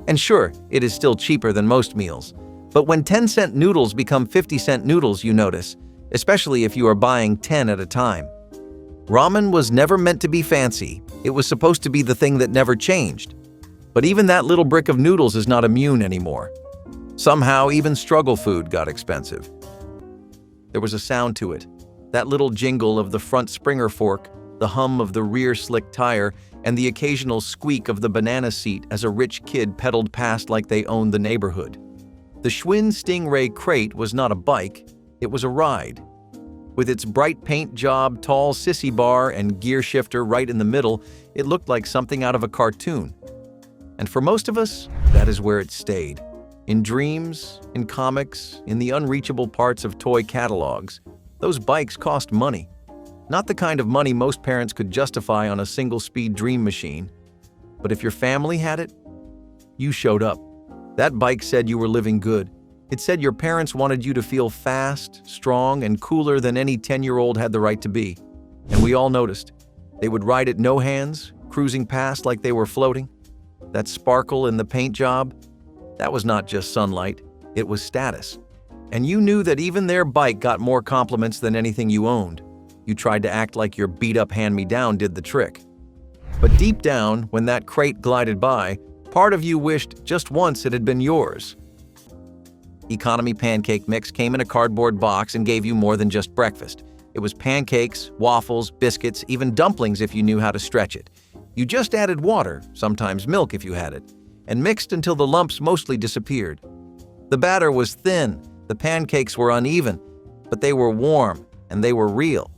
And sure, it is still cheaper than most meals. But when 10-cent noodles become 50-cent noodles, you notice, especially if you are buying 10 at a time. Ramen was never meant to be fancy. It was supposed to be the thing that never changed. But even that little brick of noodles is not immune anymore. Somehow, even struggle food got expensive. There was a sound to it. That little jingle of the front Springer fork, the hum of the rear slick tire, and the occasional squeak of the banana seat as a rich kid pedaled past like they owned the neighborhood. The Schwinn Krate was not a bike, it was a ride. With its bright paint job, tall sissy bar, and gear shifter right in the middle, it looked like something out of a cartoon. And for most of us, that is where it stayed. In dreams, in comics, in the unreachable parts of toy catalogs, those bikes cost money. Not the kind of money most parents could justify on a single-speed dream machine. But if your family had it, you showed up. That bike said you were living good. It said your parents wanted you to feel fast, strong, and cooler than any 10-year-old had the right to be. And we all noticed. They would ride it no hands, cruising past like they were floating. That sparkle in the paint job, that was not just sunlight, it was status. And you knew that even their bike got more compliments than anything you owned. You tried to act like your beat-up hand-me-down did the trick. But deep down, when that crate glided by, part of you wished just once it had been yours. Economy pancake mix came in a cardboard box and gave you more than just breakfast. It was pancakes, waffles, biscuits, even dumplings if you knew how to stretch it. You just added water, sometimes milk if you had it, and mixed until the lumps mostly disappeared. The batter was thin, the pancakes were uneven, but they were warm and they were real.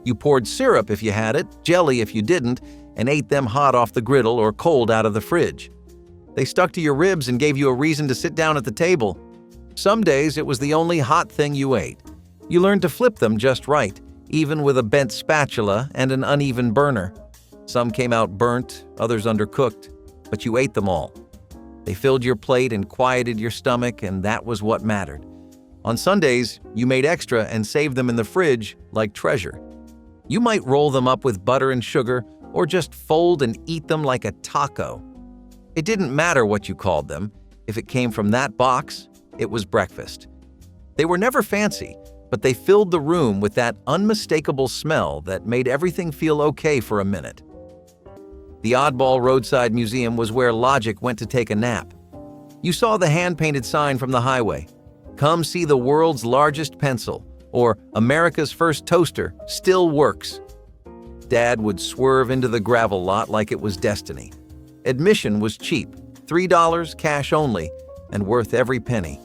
You poured syrup if you had it, jelly if you didn't, and ate them hot off the griddle or cold out of the fridge. They stuck to your ribs and gave you a reason to sit down at the table. Some days it was the only hot thing you ate. You learned to flip them just right, even with a bent spatula and an uneven burner. Some came out burnt, others undercooked, but you ate them all. They filled your plate and quieted your stomach, and that was what mattered. On Sundays, you made extra and saved them in the fridge like treasure. You might roll them up with butter and sugar, or just fold and eat them like a taco. It didn't matter what you called them. If it came from that box, it was breakfast. They were never fancy, but they filled the room with that unmistakable smell that made everything feel okay for a minute. The Oddball Roadside Museum was where logic went to take a nap. You saw the hand-painted sign from the highway. Come see the world's largest pencil, or America's first toaster, still works. Dad would swerve into the gravel lot like it was destiny. Admission was cheap, $3 cash only, and worth every penny.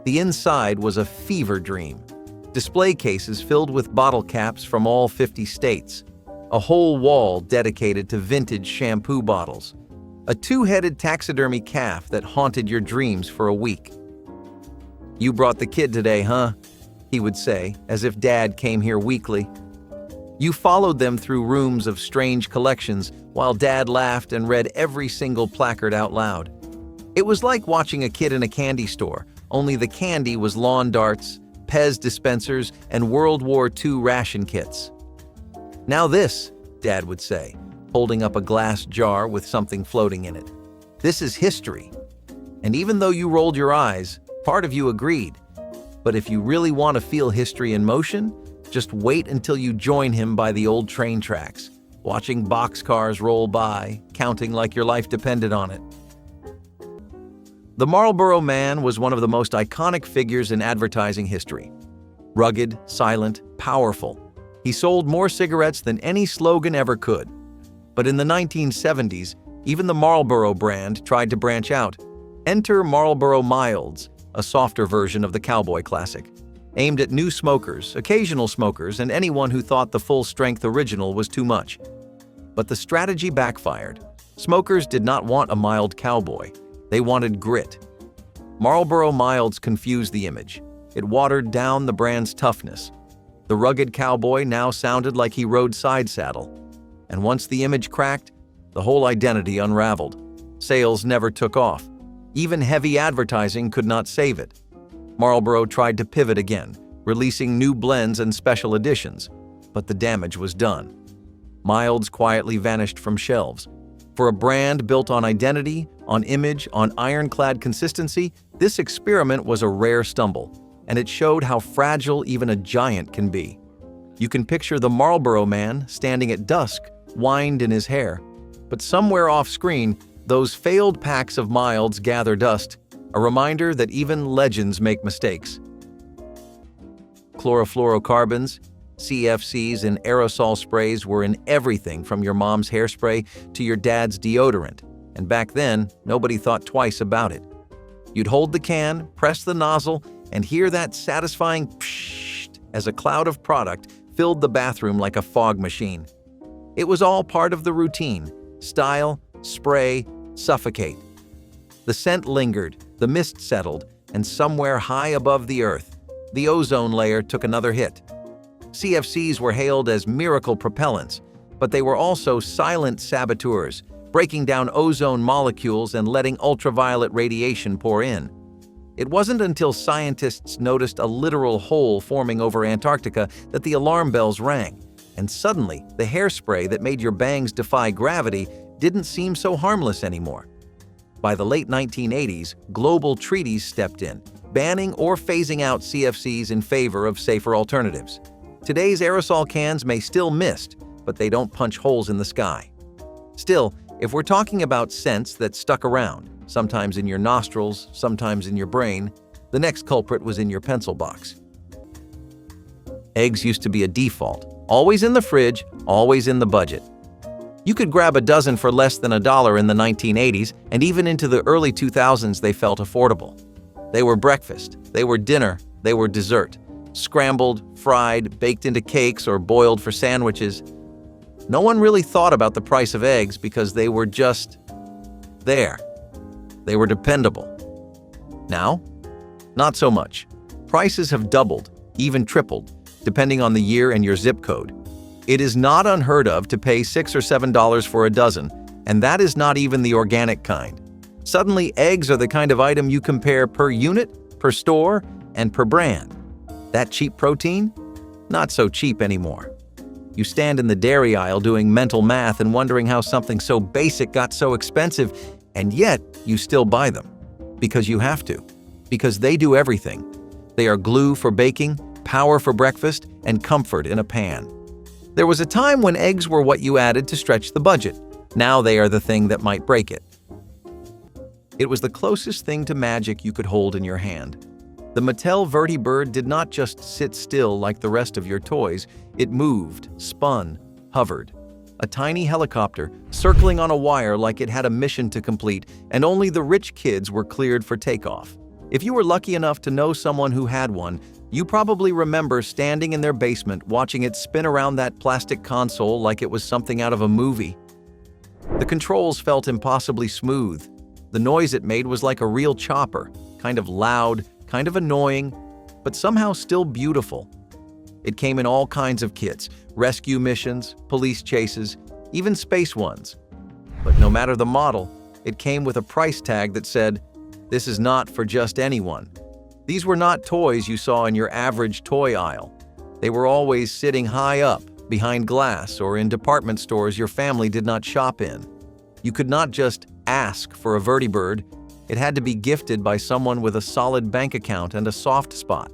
The inside was a fever dream. Display cases filled with bottle caps from all 50 states. A whole wall dedicated to vintage shampoo bottles. A two-headed taxidermy calf that haunted your dreams for a week. "You brought the kid today, huh?" he would say, as if Dad came here weekly. You followed them through rooms of strange collections while Dad laughed and read every single placard out loud. It was like watching a kid in a candy store, only the candy was lawn darts, Pez dispensers, and World War II ration kits. "Now this," Dad would say, holding up a glass jar with something floating in it. "This is history." And even though you rolled your eyes, part of you agreed. But if you really want to feel history in motion, just wait until you join him by the old train tracks, watching boxcars roll by, counting like your life depended on it. The Marlboro Man was one of the most iconic figures in advertising history. Rugged, silent, powerful. He sold more cigarettes than any slogan ever could. But in the 1970s, even the Marlboro brand tried to branch out. Enter Marlboro Milds, a softer version of the cowboy classic, aimed at new smokers, occasional smokers, and anyone who thought the full-strength original was too much. But the strategy backfired. Smokers did not want a mild cowboy. They wanted grit. Marlboro Milds confused the image. It watered down the brand's toughness. The rugged cowboy now sounded like he rode side saddle. And once the image cracked, the whole identity unraveled. Sales never took off. Even heavy advertising could not save it. Marlboro tried to pivot again, releasing new blends and special editions, but the damage was done. Milds quietly vanished from shelves. For a brand built on identity, on image, on ironclad consistency, this experiment was a rare stumble, and it showed how fragile even a giant can be. You can picture the Marlboro Man standing at dusk, wind in his hair, but somewhere off-screen, those failed packs of Milds gather dust, a reminder that even legends make mistakes. Chlorofluorocarbons, CFCs, and aerosol sprays were in everything from your mom's hairspray to your dad's deodorant, and back then, nobody thought twice about it. You'd hold the can, press the nozzle, and hear that satisfying pshht as a cloud of product filled the bathroom like a fog machine. It was all part of the routine: style, spray, suffocate. The scent lingered, The mist settled, and somewhere high above the earth, the ozone layer took another hit. CFCs were hailed as miracle propellants, but they were also silent saboteurs, breaking down ozone molecules and letting ultraviolet radiation pour in. It wasn't until scientists noticed a literal hole forming over Antarctica that the alarm bells rang, and suddenly the hairspray that made your bangs defy gravity didn't seem so harmless anymore. By the late 1980s, global treaties stepped in, banning or phasing out CFCs in favor of safer alternatives. Today's aerosol cans may still mist, but they don't punch holes in the sky. Still, if we're talking about scents that stuck around, sometimes in your nostrils, sometimes in your brain, the next culprit was in your pencil box. Eggs used to be a default, always in the fridge, always in the budget. You could grab a dozen for less than $1 in the 1980s, and even into the early 2000s they felt affordable. They were breakfast, they were dinner, they were dessert. Scrambled, fried, baked into cakes, or boiled for sandwiches. No one really thought about the price of eggs because they were just there. They were dependable. Now, not so much. Prices have doubled, even tripled, depending on the year and your zip code. It is not unheard of to pay $6 or $7 for a dozen, and that is not even the organic kind. Suddenly, eggs are the kind of item you compare per unit, per store, and per brand. That cheap protein? Not so cheap anymore. You stand in the dairy aisle doing mental math and wondering how something so basic got so expensive, and yet you still buy them. Because you have to. Because they do everything. They are glue for baking, power for breakfast, and comfort in a pan. There was a time when eggs were what you added to stretch the budget. Now they are the thing that might break it. It was the closest thing to magic you could hold in your hand. The Mattel VertiBird did not just sit still like the rest of your toys. It moved, spun, hovered. A tiny helicopter, circling on a wire like it had a mission to complete, and only the rich kids were cleared for takeoff. If you were lucky enough to know someone who had one, you probably remember standing in their basement watching it spin around that plastic console like it was something out of a movie. The controls felt impossibly smooth. The noise it made was like a real chopper, kind of loud, kind of annoying, but somehow still beautiful. It came in all kinds of kits, rescue missions, police chases, even space ones. But no matter the model, it came with a price tag that said, "This is not for just anyone." These were not toys you saw in your average toy aisle. They were always sitting high up, behind glass, or in department stores your family did not shop in. You could not just ask for a VertiBird. It had to be gifted by someone with a solid bank account and a soft spot.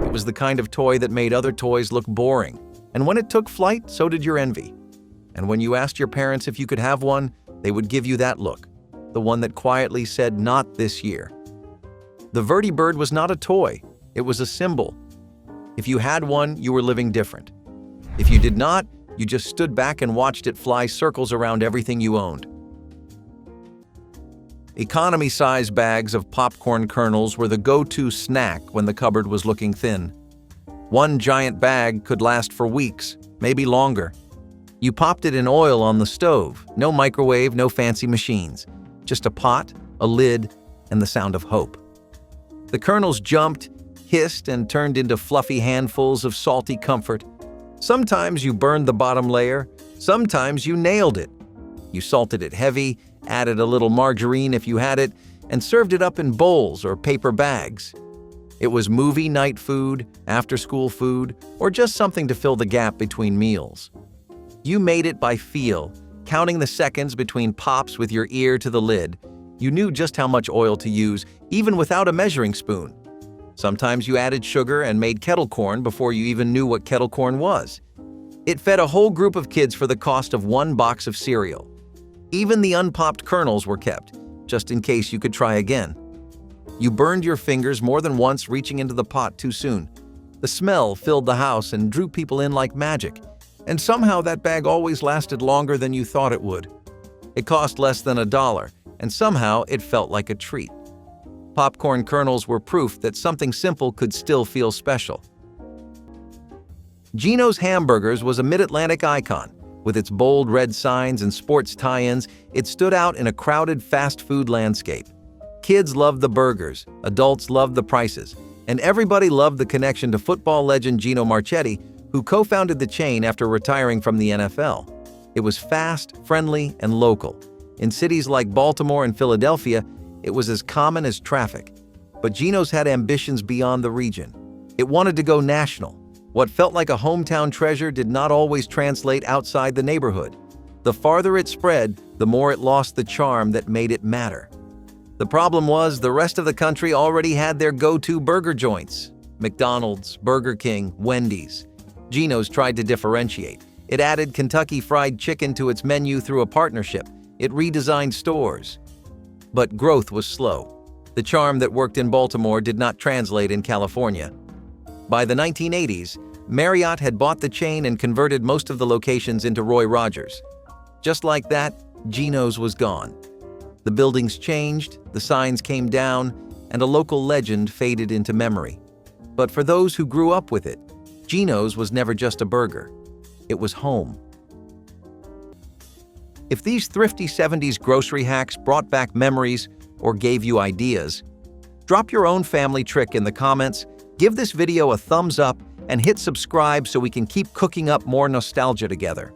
It was the kind of toy that made other toys look boring, and when it took flight, so did your envy. And when you asked your parents if you could have one, they would give you that look, the one that quietly said, "Not this year." The VertiBird was not a toy, it was a symbol. If you had one, you were living different. If you did not, you just stood back and watched it fly circles around everything you owned. Economy-size bags of popcorn kernels were the go-to snack when the cupboard was looking thin. One giant bag could last for weeks, maybe longer. You popped it in oil on the stove, no microwave, no fancy machines. Just a pot, a lid, and the sound of hope. The kernels jumped, hissed, and turned into fluffy handfuls of salty comfort. Sometimes you burned the bottom layer, sometimes you nailed it. You salted it heavy, added a little margarine if you had it, and served it up in bowls or paper bags. It was movie night food, after-school food, or just something to fill the gap between meals. You made it by feel, counting the seconds between pops with your ear to the lid. You knew just how much oil to use, even without a measuring spoon. Sometimes you added sugar and made kettle corn before you even knew what kettle corn was. It fed a whole group of kids for the cost of one box of cereal. Even the unpopped kernels were kept, just in case you could try again. You burned your fingers more than once reaching into the pot too soon. The smell filled the house and drew people in like magic, and somehow that bag always lasted longer than you thought it would. It cost less than $1, and somehow it felt like a treat. Popcorn kernels were proof that something simple could still feel special. Gino's Hamburgers was a mid-Atlantic icon. With its bold red signs and sports tie-ins, it stood out in a crowded fast food landscape. Kids loved the burgers, adults loved the prices, and everybody loved the connection to football legend Gino Marchetti, who co-founded the chain after retiring from the NFL. It was fast, friendly, and local. In cities like Baltimore and Philadelphia, it was as common as traffic. But Gino's had ambitions beyond the region. It wanted to go national. What felt like a hometown treasure did not always translate outside the neighborhood. The farther it spread, the more it lost the charm that made it matter. The problem was the rest of the country already had their go-to burger joints: McDonald's, Burger King, Wendy's. Gino's tried to differentiate. It added Kentucky Fried Chicken to its menu through a partnership. It redesigned stores. But growth was slow. The charm that worked in Baltimore did not translate in California. By the 1980s, Marriott had bought the chain and converted most of the locations into Roy Rogers. Just like that, Gino's was gone. The buildings changed, the signs came down, and a local legend faded into memory. But for those who grew up with it, Gino's was never just a burger. It was home. If these thrifty 70s grocery hacks brought back memories or gave you ideas, drop your own family trick in the comments, give this video a thumbs up, and hit subscribe so we can keep cooking up more nostalgia together.